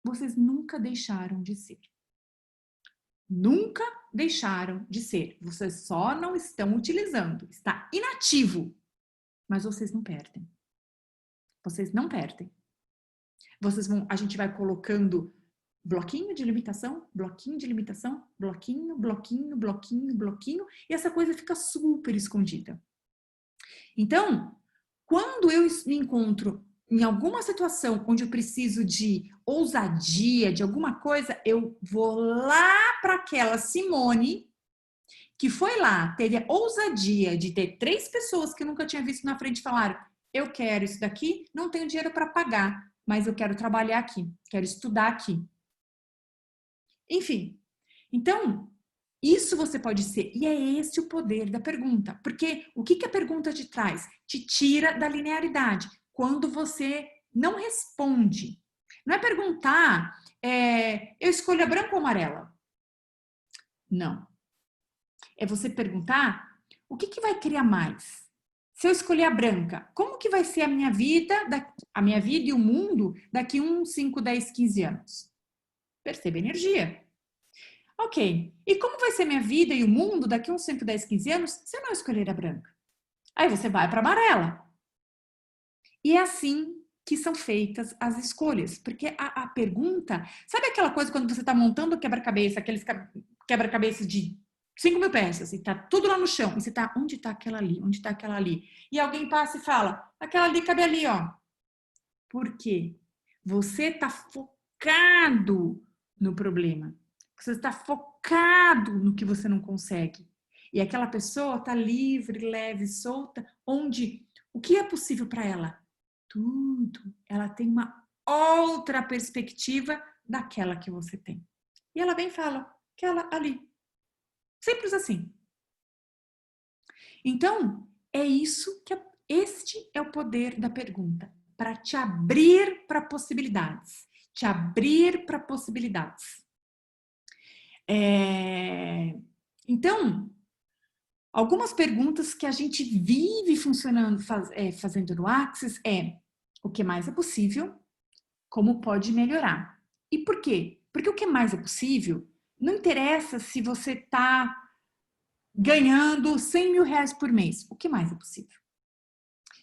vocês nunca deixaram de ser. Nunca deixaram de ser. Vocês só não estão utilizando. Está inativo. Mas vocês não perdem. Vocês não perdem. A gente vai colocando bloquinho de limitação, bloquinho de limitação, bloquinho, bloquinho, bloquinho, bloquinho, e essa coisa fica super escondida. Então, quando eu me encontro em alguma situação onde eu preciso de ousadia, de alguma coisa, eu vou lá para aquela Simone que foi lá, teve a ousadia de ter 3 pessoas que eu nunca tinha visto na frente e falaram, eu quero isso daqui, não tenho dinheiro para pagar, mas eu quero trabalhar aqui, quero estudar aqui. Enfim, então, isso você pode ser, e é esse o poder da pergunta, porque o que a pergunta te traz? Te tira da linearidade, quando você não responde. Não é perguntar, eu escolho a branca ou amarela? Não. É você perguntar, o que vai criar mais? Se eu escolher a branca, como que vai ser a minha vida e o mundo daqui 1, 5, 10, 15 anos? Perceba a energia. Ok. E como vai ser minha vida e o mundo daqui uns 5, 10, 15 anos se eu não escolher a branca? Aí você vai para a amarela. E é assim que são feitas as escolhas. Porque a pergunta... Sabe aquela coisa quando você está montando o quebra-cabeça, aqueles quebra-cabeças de 5.000 peças, e tá tudo lá no chão, e você tá, onde tá aquela ali? Onde tá aquela ali? E alguém passa e fala, aquela ali cabe ali, ó. Por quê? Você tá focado no problema. Você está focado no que você não consegue. E aquela pessoa tá livre, leve, solta, onde o que é possível para ela? Tudo. Ela tem uma outra perspectiva daquela que você tem. E ela vem e fala, aquela ali. Simples assim. Então, é isso que este é o poder da pergunta, para te abrir para possibilidades, te abrir para possibilidades. Então, algumas perguntas que a gente vive funcionando, fazendo no Axis o que mais é possível, como pode melhorar. E por quê? Porque o que mais é possível não interessa se você está ganhando 100 mil reais por mês. O que mais é possível?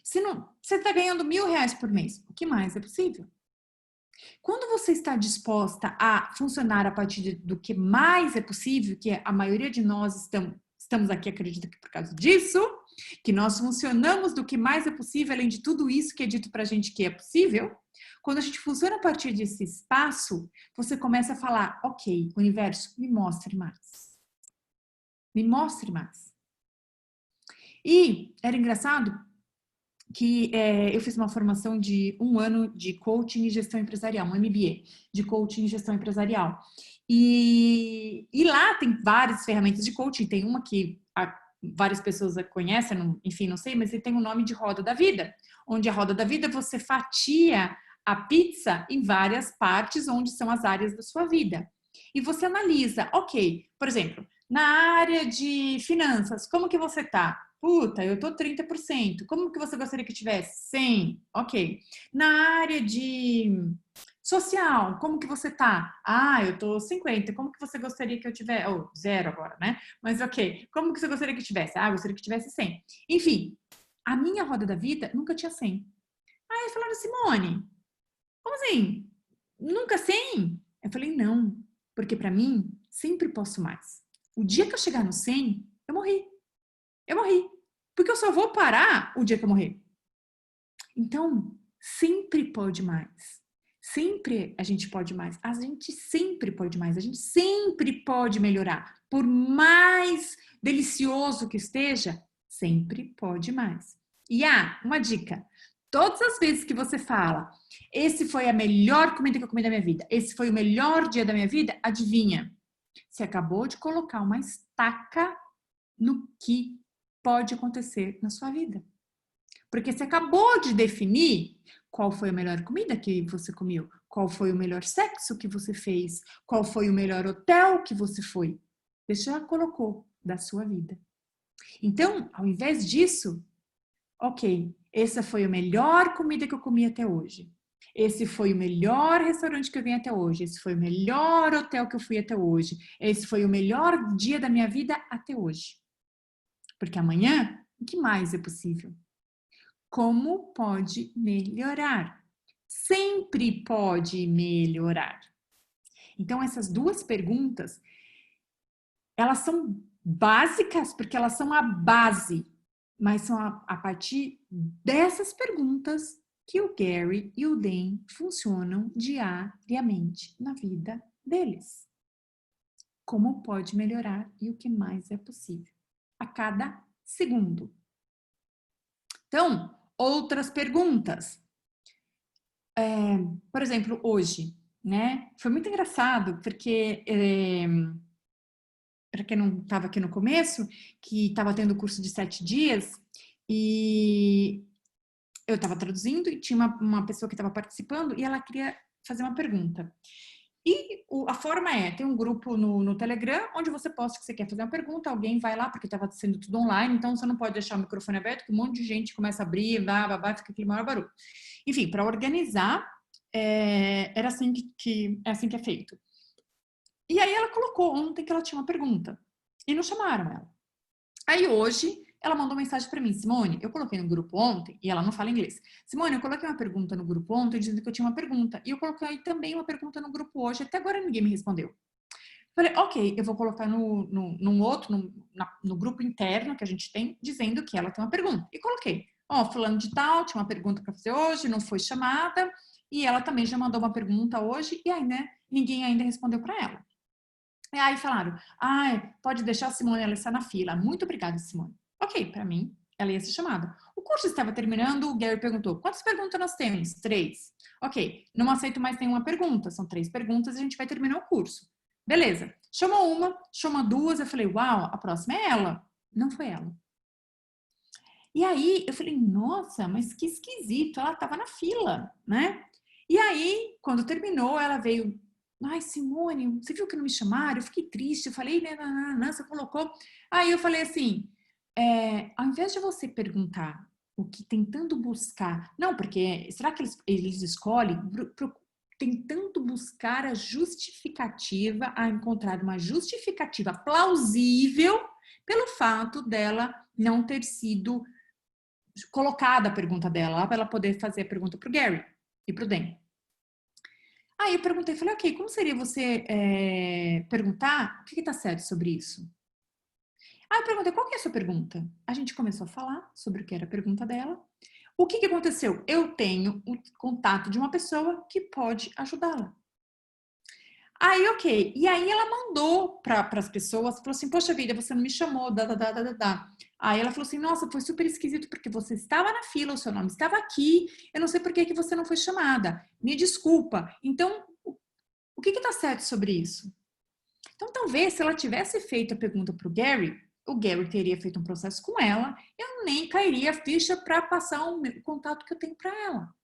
Se não, você está ganhando R$1.000 por mês. O que mais é possível? Quando você está disposta a funcionar a partir do que mais é possível, que a maioria de nós estamos aqui, acredito que por causa disso, que nós funcionamos do que mais é possível, além de tudo isso que é dito pra gente que é possível, quando a gente funciona a partir desse espaço, você começa a falar, ok, universo, me mostre mais. Me mostre mais. E era engraçado que eu fiz uma formação de 1 ano de coaching e gestão empresarial, um MBA de coaching e gestão empresarial. E lá tem várias ferramentas de coaching, tem uma que várias pessoas conhecem, enfim, não sei, mas ele tem o nome de roda da vida, onde a roda da vida você fatia a pizza em várias partes, onde são as áreas da sua vida. E você analisa, ok, por exemplo, na área de finanças, como que você tá? Puta, eu tô 30%. Como que você gostaria que tivesse? 100. Ok. Na área de social, como que você tá? Eu tô 50. Como que você gostaria que eu tivesse? 0 agora, né? Mas ok. Como que você gostaria que tivesse? Eu gostaria que tivesse 100. Enfim, a minha roda da vida nunca tinha 100. Aí falaram, Simone, Como assim? Nunca sem? Eu falei, não, porque para mim, sempre posso mais. O dia que eu chegar no 100, eu morri. Eu morri. Porque eu só vou parar o dia que eu morrer. Então, sempre pode mais. Sempre a gente pode mais. A gente sempre pode mais. A gente sempre pode melhorar. Por mais delicioso que esteja, sempre pode mais. E uma dica. Todas as vezes que você fala, esse foi a melhor comida que eu comi da minha vida, esse foi o melhor dia da minha vida, adivinha? Você acabou de colocar uma estaca no que pode acontecer na sua vida. Porque você acabou de definir qual foi a melhor comida que você comeu, qual foi o melhor sexo que você fez, qual foi o melhor hotel que você foi. Você já colocou da sua vida. Então, ao invés disso, ok, essa foi a melhor comida que eu comi até hoje. Esse foi o melhor restaurante que eu vim até hoje. Esse foi o melhor hotel que eu fui até hoje. Esse foi o melhor dia da minha vida até hoje. Porque amanhã, o que mais é possível? Como pode melhorar? Sempre pode melhorar. Então, essas duas perguntas, elas são básicas porque elas são a base, mas são a partir dessas perguntas que o Gary e o Dan funcionam diariamente na vida deles. Como pode melhorar e o que mais é possível a cada segundo. Então, outras perguntas. Por exemplo, hoje, né? Foi muito engraçado, porque para quem não estava aqui no começo, que estava tendo o curso de 7 dias, e eu estava traduzindo e tinha uma pessoa que estava participando e ela queria fazer uma pergunta. E a forma tem um grupo no Telegram, onde você posta que você quer fazer uma pergunta, alguém vai lá, porque estava sendo tudo online, então você não pode deixar o microfone aberto, que um monte de gente começa a abrir, fica aquele maior barulho. Enfim, para organizar, era assim é assim que é feito. E aí ela colocou ontem que ela tinha uma pergunta, e não chamaram ela. Aí hoje, ela mandou mensagem para mim, Simone, eu coloquei no grupo ontem, e ela não fala inglês. Simone, eu coloquei uma pergunta no grupo ontem, dizendo que eu tinha uma pergunta. E eu coloquei também uma pergunta no grupo hoje, até agora ninguém me respondeu. Falei, ok, eu vou colocar no grupo interno que a gente tem, dizendo que ela tem uma pergunta. E coloquei, fulano de tal, tinha uma pergunta para fazer hoje, não foi chamada, e ela também já mandou uma pergunta hoje, e aí, né, ninguém ainda respondeu para ela. E aí falaram, pode deixar a Simone, ela está na fila. Muito obrigada, Simone. Ok, para mim, ela ia ser chamada. O curso estava terminando, o Gary perguntou, quantas perguntas nós temos? 3. Ok, não aceito mais nenhuma pergunta, são 3 perguntas e a gente vai terminar o curso. Beleza, chamou uma, chamou 2, eu falei, uau, a próxima é ela. Não foi ela. E aí, eu falei, nossa, mas que esquisito, ela estava na fila, né? E aí, quando terminou, ela veio, Simone, você viu que não me chamaram? Eu fiquei triste, eu falei, né, você colocou. Aí eu falei assim, ao invés de você perguntar o que tentando buscar, não, porque será que eles escolhem tentando buscar a justificativa, a encontrar uma justificativa plausível pelo fato dela não ter sido colocada a pergunta dela lá para ela poder fazer a pergunta para o Gary e para o Dan. Aí eu perguntei, falei, ok, como seria você perguntar o que está certo sobre isso? Aí eu perguntei, qual que é a sua pergunta? A gente começou a falar sobre o que era a pergunta dela. O que aconteceu? Eu tenho o contato de uma pessoa que pode ajudá-la. Aí, ok. E aí ela mandou para as pessoas, falou assim, poxa vida, você não me chamou, Aí ela falou assim, nossa, foi super esquisito porque você estava na fila, o seu nome estava aqui, eu não sei por que você não foi chamada. Me desculpa. Então, o que está certo sobre isso? Então, talvez se ela tivesse feito a pergunta para o Gary teria feito um processo com ela, eu nem cairia a ficha para passar o contato que eu tenho para ela.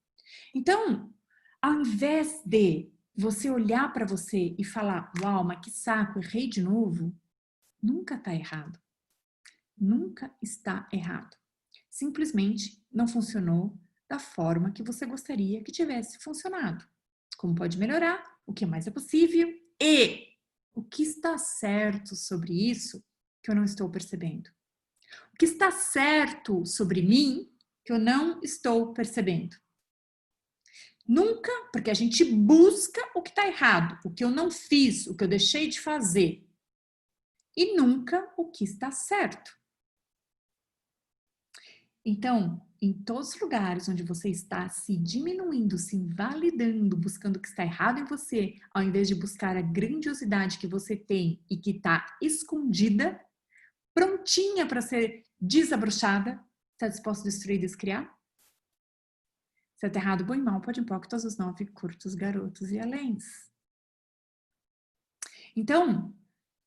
Então, ao invés de você olhar para você e falar, uau, mas que saco, errei de novo, nunca está errado. Nunca está errado. Simplesmente não funcionou da forma que você gostaria que tivesse funcionado. Como pode melhorar? O que mais é possível? E o que está certo sobre isso que eu não estou percebendo? O que está certo sobre mim que eu não estou percebendo? Nunca, porque a gente busca o que está errado, o que eu não fiz, o que eu deixei de fazer. E nunca o que está certo. Então, em todos os lugares onde você está se diminuindo, se invalidando, buscando o que está errado em você, ao invés de buscar a grandiosidade que você tem e que está escondida, prontinha para ser desabrochada, está disposto a destruir e descriar? Se é errado, bom e mal, pode impor que todos os 9 curtos, garotos e aléns. Então,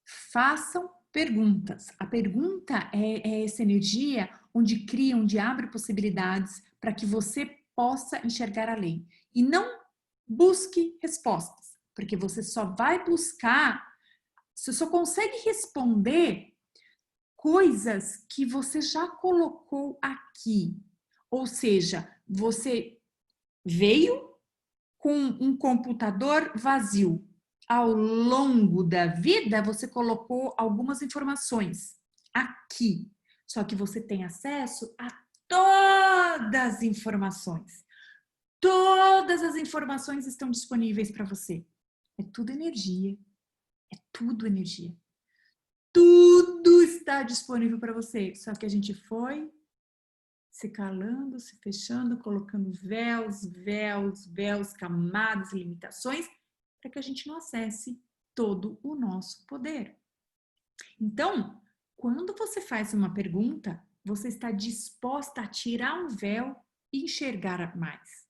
façam perguntas. A pergunta é essa energia onde cria, onde abre possibilidades para que você possa enxergar além. E não busque respostas, porque você só vai buscar, você só consegue responder coisas que você já colocou aqui. Ou seja, você veio com um computador vazio. Ao longo da vida, você colocou algumas informações aqui. Só que você tem acesso a todas as informações. Todas as informações estão disponíveis para você. É tudo energia. É tudo energia. Tudo está disponível para você. Só que a gente foi se calando, se fechando, colocando véus, camadas, limitações, para que a gente não acesse todo o nosso poder. Então, quando você faz uma pergunta, você está disposta a tirar um véu e enxergar mais.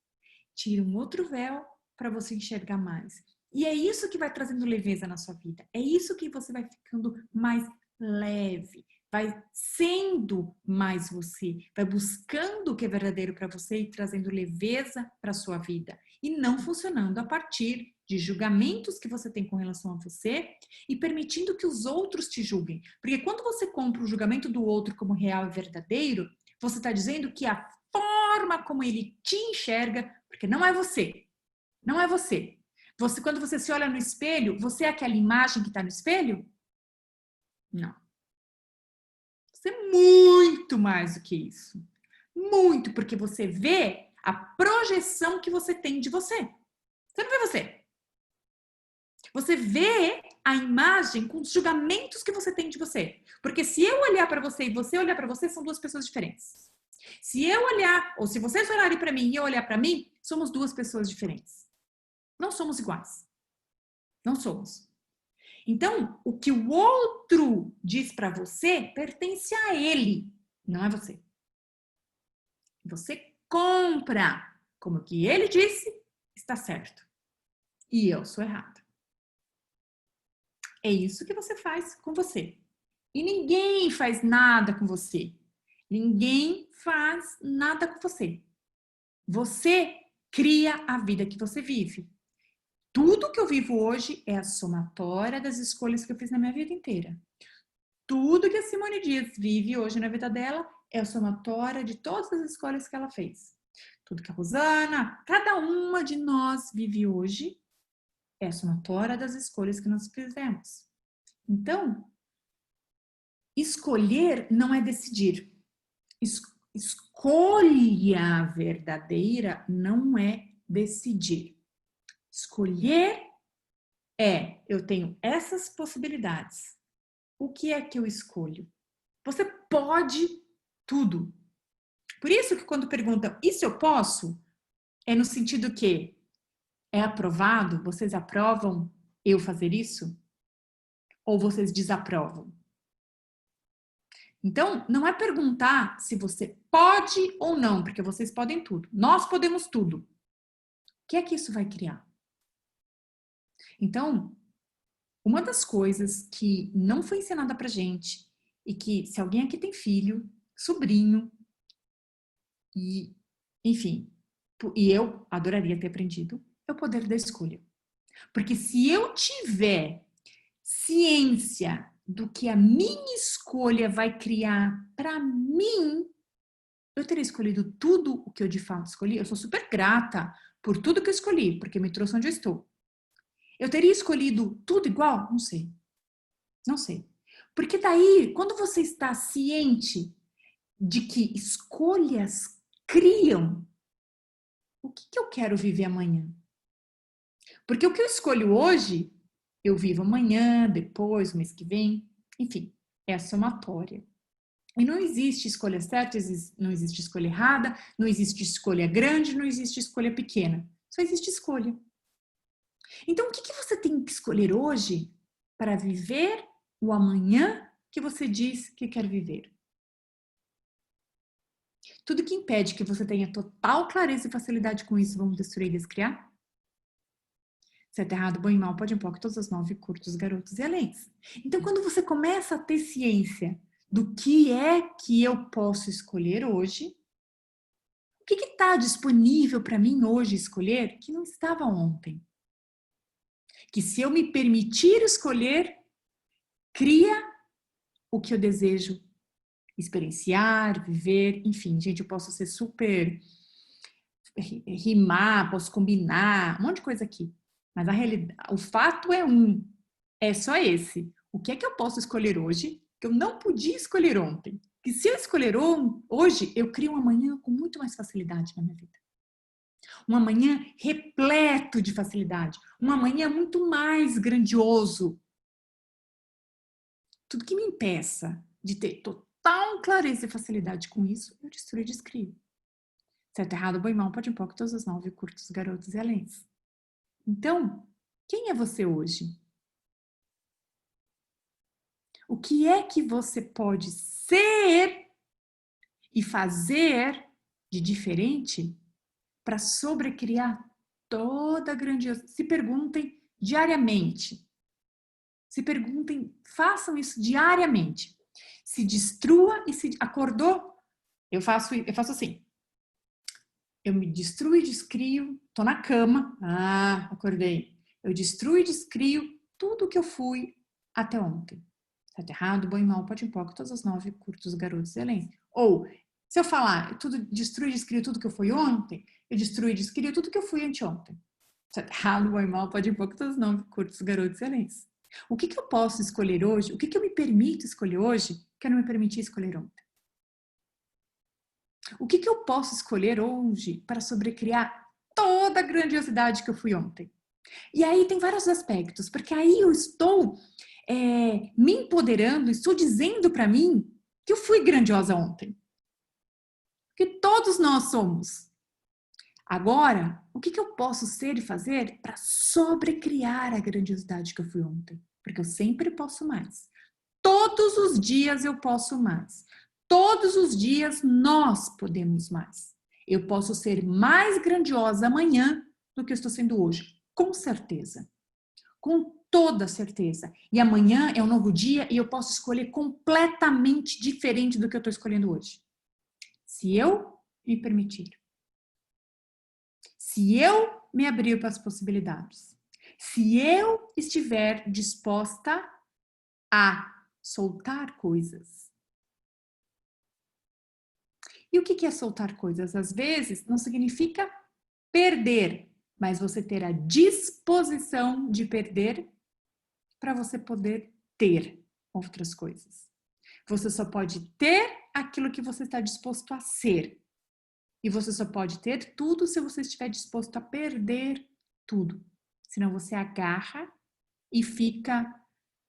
Tira um outro véu para você enxergar mais. E é isso que vai trazendo leveza na sua vida. É isso que você vai ficando mais leve, vai sendo mais você, vai buscando o que é verdadeiro para você e trazendo leveza para a sua vida. E não funcionando a partir de julgamentos que você tem com relação a você e permitindo que os outros te julguem. Porque quando você compra o julgamento do outro como real e verdadeiro, você está dizendo que a forma como ele te enxerga, porque não é você, não é você. Você, quando você se olha no espelho, você é aquela imagem que está no espelho? Não. Você é muito mais do que isso. Muito, porque você vê a projeção que você tem de você. Você não vê você. Você vê a imagem com os julgamentos que você tem de você. Porque se eu olhar para você e você olhar para você, são duas pessoas diferentes. Se eu olhar, ou se vocês olharem para mim e eu olhar para mim, somos duas pessoas diferentes. Não somos iguais. Não somos. Então, o que o outro diz para você pertence a ele, não é você. Você compra como o que ele disse está certo. E eu sou errado. É isso que você faz com você. E ninguém faz nada com você. Ninguém faz nada com você. Você cria a vida que você vive. Tudo que eu vivo hoje é a somatória das escolhas que eu fiz na minha vida inteira. Tudo que a Simone Dias vive hoje na vida dela é a somatória de todas as escolhas que ela fez. Tudo que a Rosana, cada uma de nós vive hoje é a somatória das escolhas que nós fizemos. Então, escolher não é decidir. Escolha verdadeira não é decidir. Escolher é, eu tenho essas possibilidades. O que é que eu escolho? Você pode tudo. Por isso que quando perguntam, isso eu posso? É no sentido que é aprovado? Vocês aprovam eu fazer isso? Ou vocês desaprovam? Então, não é perguntar se você pode ou não, porque vocês podem tudo. Nós podemos tudo. O que é que isso vai criar? Então, uma das coisas que não foi ensinada pra gente e que se alguém aqui tem filho, sobrinho e, enfim, e eu adoraria ter aprendido, é o poder da escolha. Porque se eu tiver ciência do que a minha escolha vai criar para mim, eu teria escolhido tudo o que eu de fato escolhi. Eu sou super grata por tudo que eu escolhi, porque me trouxe onde eu estou. Eu teria escolhido tudo igual? Não sei. Não sei. Porque daí, quando você está ciente de que escolhas criam, o que eu quero viver amanhã? Porque o que eu escolho hoje, eu vivo amanhã, depois, o mês que vem, enfim, é a somatória. E não existe escolha certa, não existe escolha errada, não existe escolha grande, não existe escolha pequena. Só existe escolha. Então, o que você tem que escolher hoje para viver o amanhã que você diz que quer viver? Tudo que impede que você tenha total clareza e facilidade com isso, vamos destruir e descriar? Certo, errado, bom e mal, pode e pode, todos os 9, curtos, garotos e aléns. Então, quando você começa a ter ciência do que é que eu posso escolher hoje, o que está disponível para mim hoje escolher que não estava ontem? Que se eu me permitir escolher, cria o que eu desejo experienciar, viver, enfim, gente, eu posso ser super rimar, posso combinar, um monte de coisa aqui. Mas a realidade, o fato é só esse. O que é que eu posso escolher hoje que eu não podia escolher ontem? Que se eu escolher hoje, eu crio um amanhã com muito mais facilidade na minha vida. Um amanhã repleto de facilidade. Um amanhã muito mais grandioso. Tudo que me impeça de ter total clareza e facilidade com isso, eu destruo e descrio. Certo, errado, bom e mal, pode e pode, todos os 9, curtos, garotos e aléns. Então, quem é você hoje? O que é que você pode ser e fazer de diferente para sobrecriar toda a grandiosidade? Se perguntem diariamente. Se perguntem, façam isso diariamente. Se destrua e se acordou, eu faço assim. Eu me destruo e descrio, tô na cama, acordei. Eu destruo e descrio tudo que eu fui até ontem. Certo, errado, bom e mal, pode e pode, todos os 9, curtos, garotos e aléns. Ou, se eu falar, destruo e descrio tudo que eu fui ontem, eu destruo e descrio tudo que eu fui anteontem. Certo, errado, bom e mal, pode e pode, todos os 9, curtos, garotos e aléns. O que eu posso escolher hoje? O que eu me permito escolher hoje que eu não me permiti escolher ontem? O que eu posso escolher hoje para sobrecriar toda a grandiosidade que eu fui ontem? E aí tem vários aspectos, porque aí eu estou me empoderando, estou dizendo para mim que eu fui grandiosa ontem. Que todos nós somos. Agora, o que eu posso ser e fazer para sobrecriar a grandiosidade que eu fui ontem? Porque eu sempre posso mais. Todos os dias eu posso mais. Todos os dias nós podemos mais. Eu posso ser mais grandiosa amanhã do que eu estou sendo hoje. Com certeza. Com toda certeza. E amanhã é um novo dia e eu posso escolher completamente diferente do que eu estou escolhendo hoje. Se eu me permitir. Se eu me abrir para as possibilidades. Se eu estiver disposta a soltar coisas. E o que é soltar coisas? Às vezes não significa perder, mas você ter a disposição de perder para você poder ter outras coisas. Você só pode ter aquilo que você está disposto a ser. E você só pode ter tudo se você estiver disposto a perder tudo. Senão você agarra e fica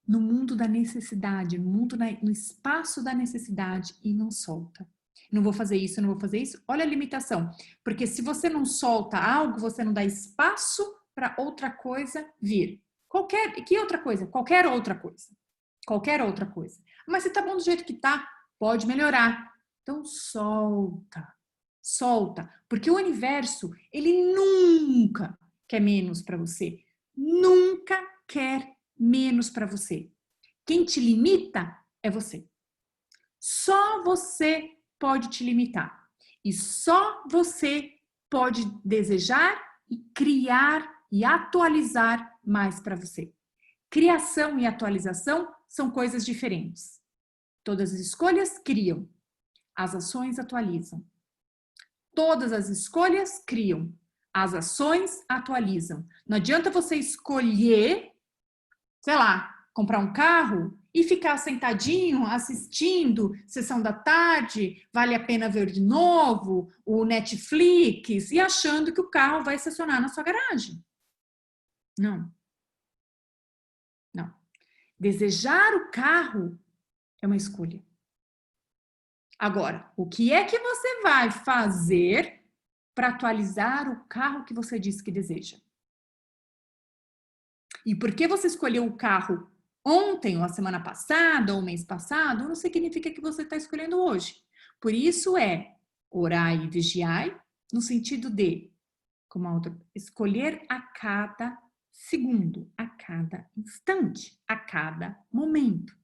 no mundo da necessidade, no espaço da necessidade e não solta. Não vou fazer isso, não vou fazer isso. Olha a limitação. Porque se você não solta algo, você não dá espaço para outra coisa vir. Que outra coisa? Qualquer outra coisa. Qualquer outra coisa. Mas se tá bom do jeito que tá, pode melhorar. Então solta. Solta. Porque o universo, ele nunca quer menos para você. Nunca quer menos para você. Quem te limita é você. Só você pode te limitar. E só você pode desejar e criar e atualizar mais para você. Criação e atualização são coisas diferentes. Todas as escolhas criam. As ações atualizam. Todas as escolhas criam. As ações atualizam. Não adianta você escolher, sei lá, comprar um carro e ficar sentadinho assistindo sessão da tarde, vale a pena ver de novo o Netflix e achando que o carro vai estacionar na sua garagem. Não. Não. Desejar o carro é uma escolha. Agora, o que é que você vai fazer para atualizar o carro que você disse que deseja? E porque você escolheu o carro ontem, ou a semana passada, ou o mês passado, não significa que você está escolhendo hoje. Por isso é orai e vigiai, no sentido de, como a outra, escolher a cada segundo, a cada instante, a cada momento.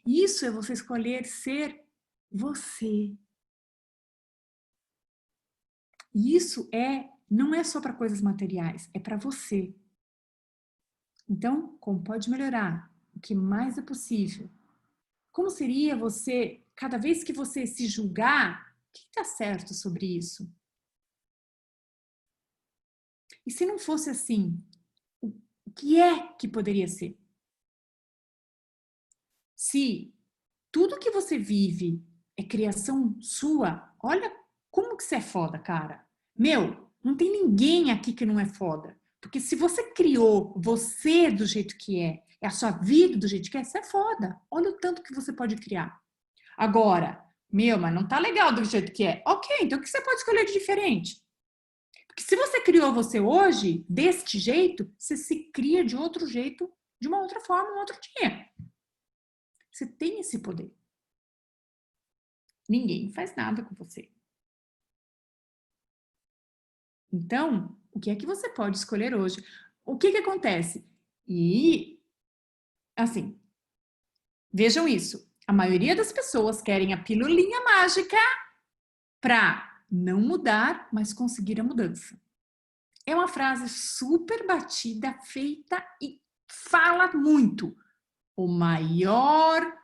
Isso é você escolher ser você. E isso não é só para coisas materiais, é para você. Então, como pode melhorar? O que mais é possível? Como seria você, cada vez que você se julgar, o que está certo sobre isso? E se não fosse assim, o que é que poderia ser? Se tudo que você vive é criação sua, olha como que você é foda, cara. Meu, não tem ninguém aqui que não é foda. Porque se você criou você do jeito que é a sua vida do jeito que é, você é foda. Olha o tanto que você pode criar. Agora, meu, mas não tá legal do jeito que é. Ok, então o que você pode escolher de diferente? Porque se você criou você hoje, deste jeito, você se cria de outro jeito, de uma outra forma, um outro dia. Você tem esse poder. Ninguém faz nada com você. Então, o que é que você pode escolher hoje? O que acontece? E, assim, vejam isso. A maioria das pessoas querem a pílulinha mágica para não mudar, mas conseguir a mudança. É uma frase super batida, feita e fala muito. O maior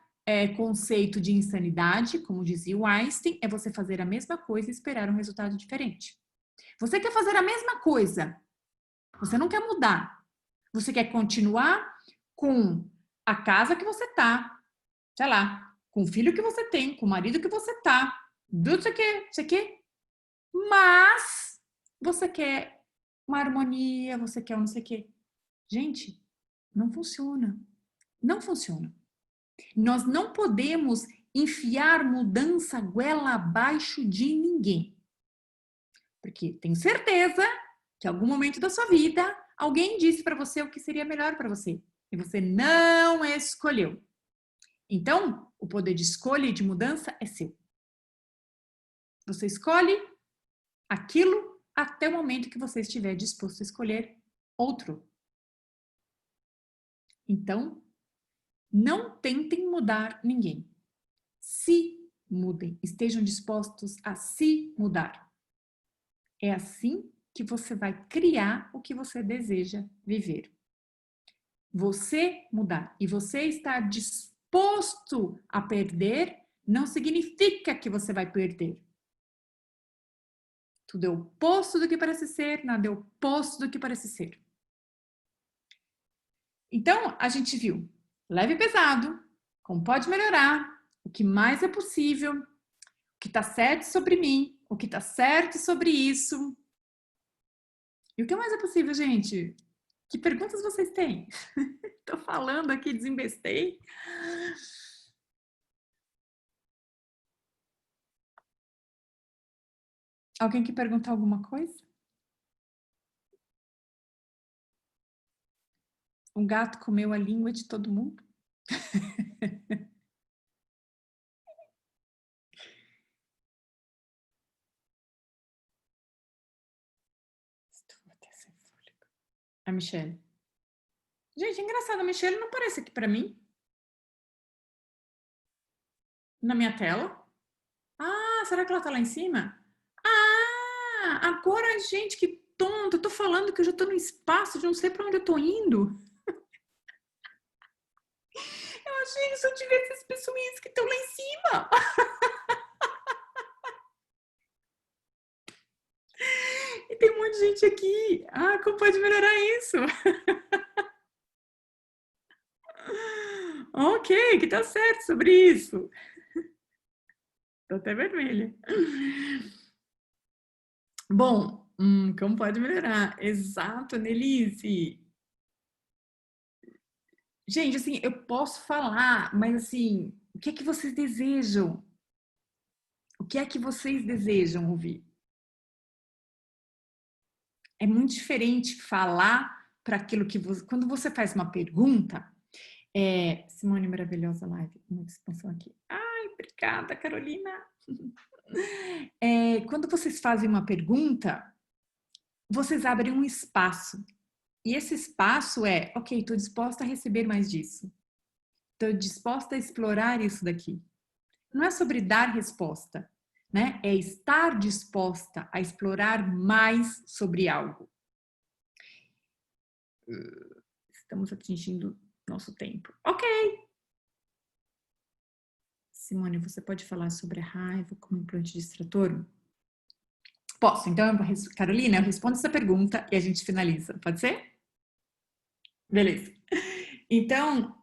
conceito de insanidade, como dizia o Einstein, é você fazer a mesma coisa e esperar um resultado diferente. Você quer fazer a mesma coisa, você não quer mudar. Você quer continuar com a casa que você tá, sei lá, com o filho que você tem, com o marido que você tá, do sei que, mas você quer uma harmonia, você quer um não sei o quê. Gente, não funciona. Não funciona. Nós não podemos enfiar mudança goela abaixo de ninguém. Porque tenho certeza que em algum momento da sua vida alguém disse para você o que seria melhor para você e você não escolheu. Então, o poder de escolha e de mudança é seu. Você escolhe aquilo até o momento que você estiver disposto a escolher outro. Então, não tentem mudar ninguém. Se mudem, estejam dispostos a se mudar. É assim que você vai criar o que você deseja viver. Você mudar e você estar disposto a perder não significa que você vai perder. Tudo é o oposto do que parece ser, nada é o oposto do que parece ser. Então, a gente viu leve e pesado, como pode melhorar, o que mais é possível, o que está certo sobre mim, o que está certo sobre isso. E o que mais é possível, gente? Que perguntas vocês têm? Tô falando aqui, desembestei. Alguém quer perguntar alguma coisa? Um gato comeu a língua de todo mundo? Estou até sem fôlego. A Michelle. Gente, engraçado, a Michelle não aparece aqui pra mim. Na minha tela. Ah, será que ela tá lá em cima? Ah, agora, gente, que tonta. Eu tô falando que eu já tô no espaço, de não sei pra onde eu tô indo. Eu achei que se eu tivesse as pessoinhas que estão lá em cima. E tem um monte de gente aqui. Ah, como pode melhorar isso? Ok, que tá certo sobre isso. Tô até vermelha. Bom, como pode melhorar? Exato, Nelise. Gente, assim, eu posso falar, mas assim, o que é que vocês desejam? O que é que vocês desejam ouvir? É muito diferente falar para aquilo que você... Quando você faz uma pergunta, Simone, maravilhosa live, muita expansão aqui. Ai, obrigada, Carolina. Quando vocês fazem uma pergunta, vocês abrem um espaço. E esse espaço é, ok, estou disposta a receber mais disso. Estou disposta a explorar isso daqui. Não é sobre dar resposta, né? É estar disposta a explorar mais sobre algo. Estamos atingindo nosso tempo. Ok. Simone, você pode falar sobre a raiva como implante distrator? Posso. Então, Carolina, eu respondo essa pergunta e a gente finaliza. Pode ser? Beleza. Então,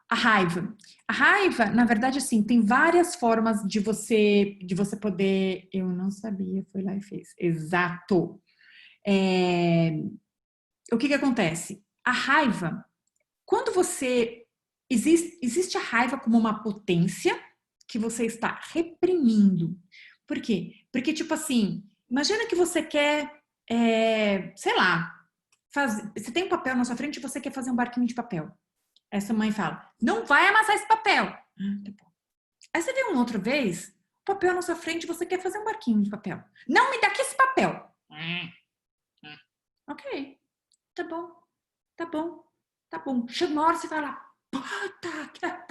a raiva. A raiva, na verdade, assim, tem várias formas de você poder... Eu não sabia, foi lá e fez. Exato. O que acontece? A raiva, quando você... Existe a raiva como uma potência que você está reprimindo. Por quê? Porque, tipo assim, imagina que você quer, sei lá, você tem um papel na sua frente e você quer fazer um barquinho de papel. Essa mãe fala, não vai amassar esse papel. Tá bom. Aí você vê uma outra vez, papel na sua frente e você quer fazer um barquinho de papel. Não me dá aqui esse papel. Ok, tá bom, tá bom, tá bom. Chega uma hora você vai lá, puta,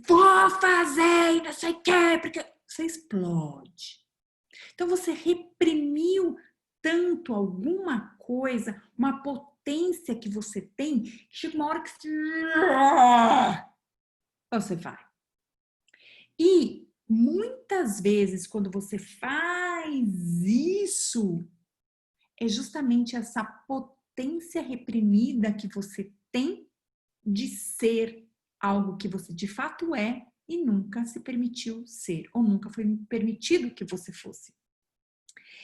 vou fazer e não sei o que, porque você explode. Então você reprimiu tanto alguma coisa, uma potência que você tem, que chega uma hora que você vai. E muitas vezes, quando você faz isso, é justamente essa potência reprimida que você tem de ser algo que você de fato é e nunca se permitiu ser, ou nunca foi permitido que você fosse.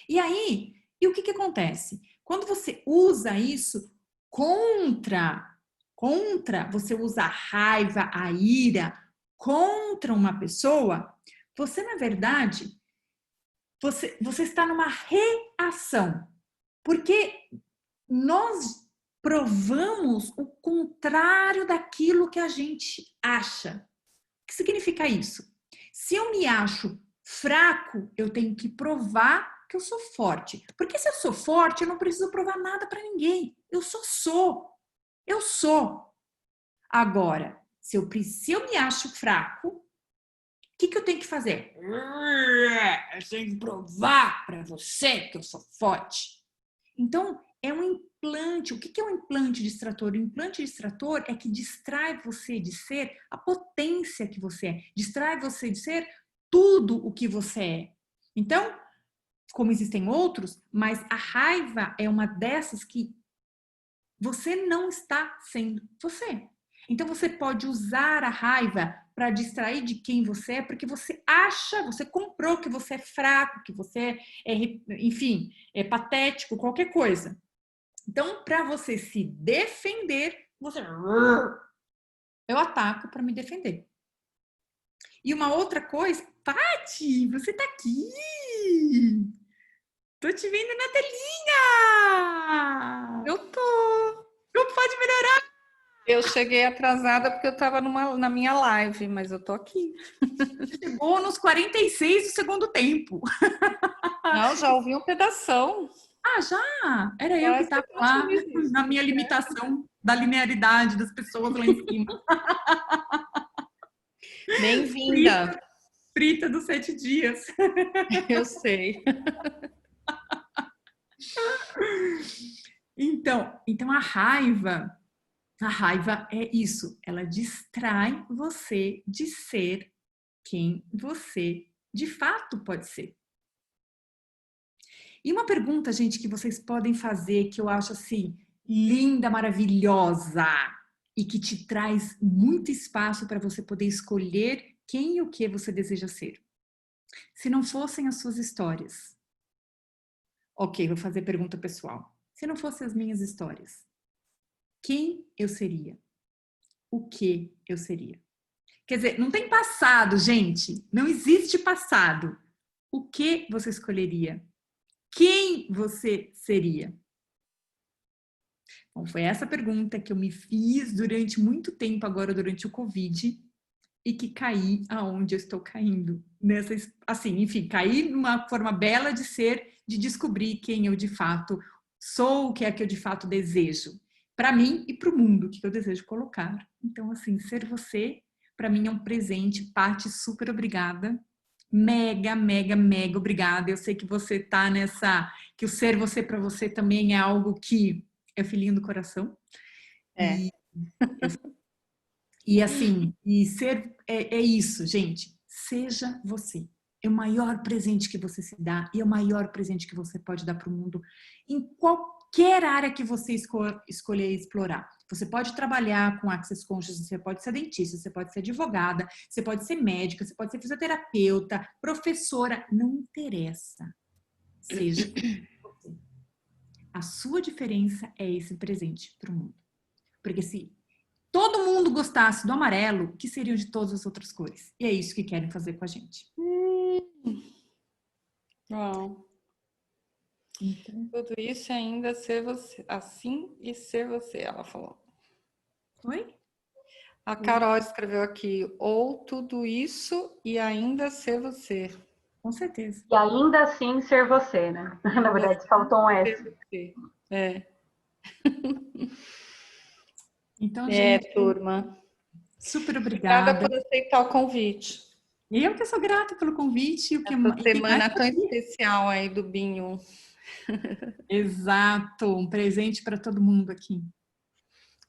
E aí, o que acontece? Quando você usa isso contra, você usa a raiva, a ira contra uma pessoa, você, na verdade, você está numa reação. Porque nós provamos o contrário daquilo que a gente acha. O que significa isso? Se eu me acho fraco, eu tenho que provar que eu sou forte. Porque se eu sou forte, eu não preciso provar nada para ninguém. Eu só sou. Eu sou. Agora, se eu me acho fraco, o que eu tenho que fazer? Eu tenho que provar para você que eu sou forte. Então, é um implante. O que é um implante distrator? O implante distrator é que distrai você de ser a potência que você é. Distrai você de ser tudo o que você é. Então, como existem outros, mas a raiva é uma dessas que você não está sendo você. Então, você pode usar a raiva para distrair de quem você é, porque você acha, você comprou que você é fraco, que você enfim, é patético, qualquer coisa. Então, para você se defender, eu ataco para me defender. E uma outra coisa, Paty, você tá aqui! Tô te vendo na telinha! Eu tô. Como pode melhorar? Eu cheguei atrasada porque eu tava na minha live, mas eu tô aqui. Chegou nos 46 do segundo tempo. Não, já ouvi um pedação. Ah, já? Era eu que estava lá na minha limitação da linearidade das pessoas lá em cima. Bem-vinda. Frita dos 7 dias. Eu sei. Então a raiva é isso. Ela distrai você de ser quem você de fato pode ser. E uma pergunta, gente, que vocês podem fazer, que eu acho assim, linda, maravilhosa. e que te traz muito espaço para você poder escolher quem e o que você deseja ser. Se não fossem as suas histórias, ok, vou fazer pergunta pessoal. Se não fossem as minhas histórias, quem eu seria? O que eu seria? Quer dizer, não tem passado, gente. Não existe passado. O que você escolheria? Quem você seria? Bom, foi essa pergunta que eu me fiz durante muito tempo agora, durante o Covid, e que caí aonde eu estou caindo. Assim, enfim, caí numa forma bela de ser, de descobrir quem eu de fato sou, o que é que eu de fato desejo. Para mim e para o mundo, o que eu desejo colocar. Então, assim, ser você, para mim é um presente. Paty, super obrigada. Mega, mega, mega obrigada. Eu sei que você tá que o ser você para você também é algo que é filhinho do coração. É. E assim, e ser é isso, gente. Seja você. É o maior presente que você se dá e é o maior presente que você pode dar para o mundo em qualquer área que você escolher explorar. Você pode trabalhar com Access Consciousness, você pode ser dentista, você pode ser advogada, você pode ser médica, você pode ser fisioterapeuta, professora, não interessa. Seja você. A sua diferença é esse presente para o mundo. Porque se todo mundo gostasse do amarelo, o que seriam de todas as outras cores? E é isso que querem fazer com a gente. Uau. Então, Tudo isso é ainda ser você. Assim e ser você, ela falou. oi? A Carol escreveu aqui, ou tudo isso e ainda ser você. Com certeza. E ainda assim ser você, né? Na verdade, faltou um S. É. Então, gente, Turma. super Obrigada obrigada. por aceitar o convite. E eu que sou grata pelo convite. Essa semana tão especial aí do Binho. Exato, um presente para todo mundo aqui.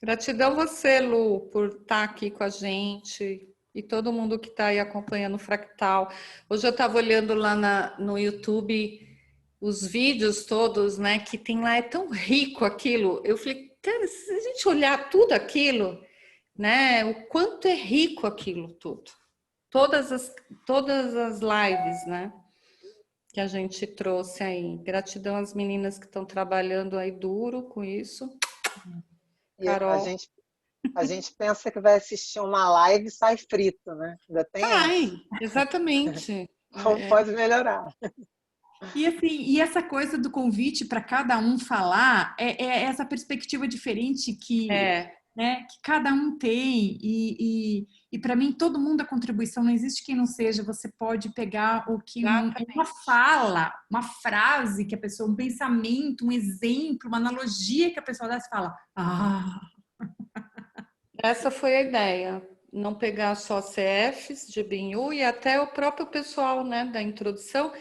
Gratidão você, Lu, por estar aqui com a gente e todo mundo que está aí acompanhando o Fractal. Hoje eu estava olhando lá no YouTube os vídeos todos, né, que tem lá, é tão rico aquilo. Eu falei, cara, se a gente olhar tudo aquilo, né, o quanto é rico aquilo tudo. Todas as lives, né, que a gente trouxe aí. Gratidão às meninas que estão trabalhando aí duro com isso. E Carol. a gente pensa que vai assistir uma live e sai frito, né? Ainda tem essa. Exatamente. Como pode melhorar. E assim, e essa coisa do convite para cada um falar é essa perspectiva diferente que, né, que cada um tem. E para mim, todo mundo a contribuição, não existe quem não seja. Você pode pegar o que uma fala, uma frase que a pessoa, um pensamento, um exemplo, uma analogia que a pessoa dá, você fala, Essa foi a ideia. Não pegar só CFs de Binhu e até o próprio pessoal, né, da introdução,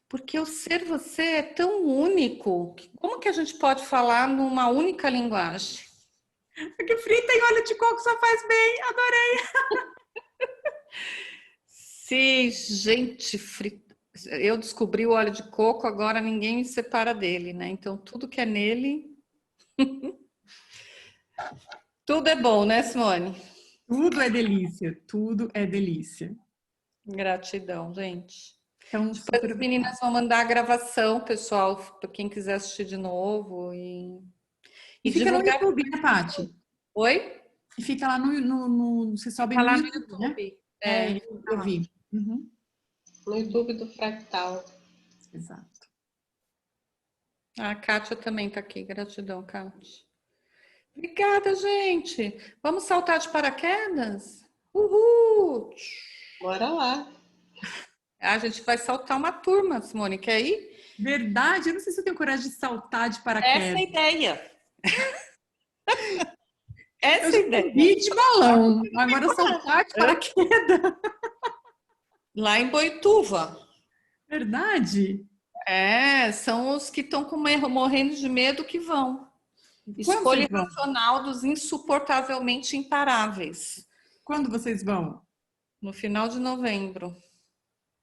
porque o ser você é tão único. Como que a gente pode falar numa única linguagem? Porque frita em óleo de coco só faz bem, adorei. Se gente frita... Eu descobri o óleo de coco, agora ninguém me separa dele, né? Então, tudo que é nele... Tudo é bom, né, Simone? Tudo é delícia, tudo é delícia. Gratidão, gente. Então, depois as meninas vão mandar a gravação, pessoal, para quem quiser assistir de novo. E fica no YouTube, né, Paty? Oi? E fica lá no você sobe no YouTube, né? Eu vi. No YouTube do Fractal. Exato. A Kátia também está aqui. Gratidão, Kátia. Obrigada, gente. Vamos saltar de paraquedas? Uhul! Bora lá. A gente vai saltar uma turma, Simone. Quer ir? Verdade. Eu não sei se eu tenho coragem de saltar de paraquedas. Essa é a ideia. Essa é a ideia. Vi de balão. Agora saltar de paraquedas. Lá em Boituva. Verdade. São os que estão morrendo de medo que vão. Escolha racional dos insuportavelmente imparáveis. Quando vocês vão? No final de novembro.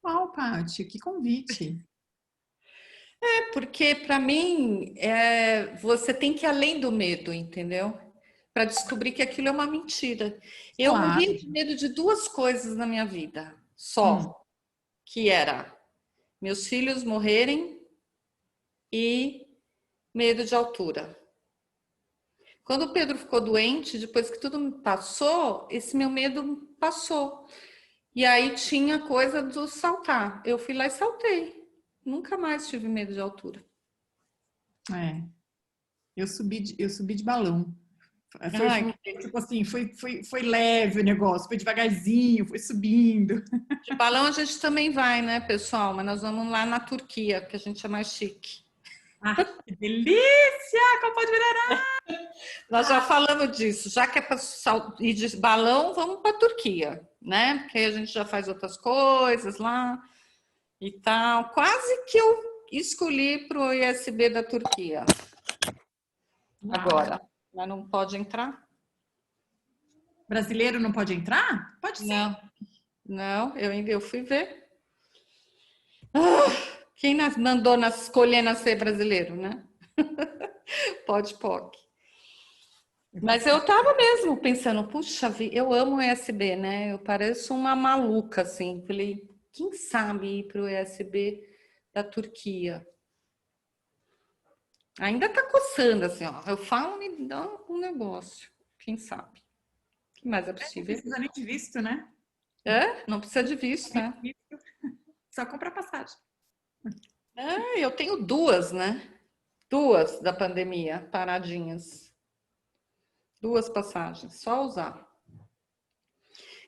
Uau, Paty, que convite. Porque para mim você tem que ir além do medo, entendeu? para descobrir que aquilo é uma mentira. Eu Claro. morria de medo de duas coisas na minha vida, só, que era meus filhos morrerem e medo de altura. Quando o Pedro ficou doente, depois que tudo me passou, esse meu medo passou. E aí tinha coisa do saltar. Eu fui lá e saltei. Nunca mais tive medo de altura. É. Eu subi de balão. Tipo assim, foi leve o negócio, foi devagarzinho, foi subindo. De balão a gente também vai, né, pessoal? Mas nós vamos lá na Turquia, que a gente é mais chique. Ah, que delícia! Como pode melhorar? Nós já falamos disso. Já que é para ir de balão, vamos para a Turquia, né? Porque aí a gente já faz outras coisas lá e tal. Quase que eu escolhi para o ISB da Turquia. Agora, mas não pode entrar? Brasileiro não pode entrar? Pode sim. Não, eu fui ver. Quem mandou escolher nascer brasileiro, né? Pode, POC. Mas eu tava mesmo pensando, puxa, eu amo o ESB, né? Eu pareço uma maluca, assim. Falei, quem sabe ir para o ESB da Turquia? Ainda tá coçando, assim, ó. Eu falo, me dá um negócio. Quem sabe? O que mais é possível? Não precisa nem de visto, né? Não precisa de visto, né? Só comprar passagem. Eu tenho duas, né? Duas da pandemia, paradinhas. 2 passagens, só usar.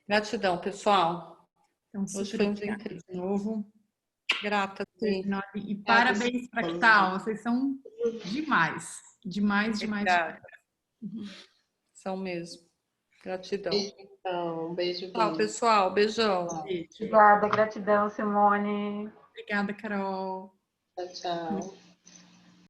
Gratidão, pessoal. Então, Hoje foi um dia incrível. De novo. Grata, sim. E parabéns, Fractal. Vocês são demais. Demais. São mesmo. Gratidão. Então, beijo. Tchau, pessoal. Beijão. Obrigada, gratidão, Simone. Obrigada, Carol. Tchau.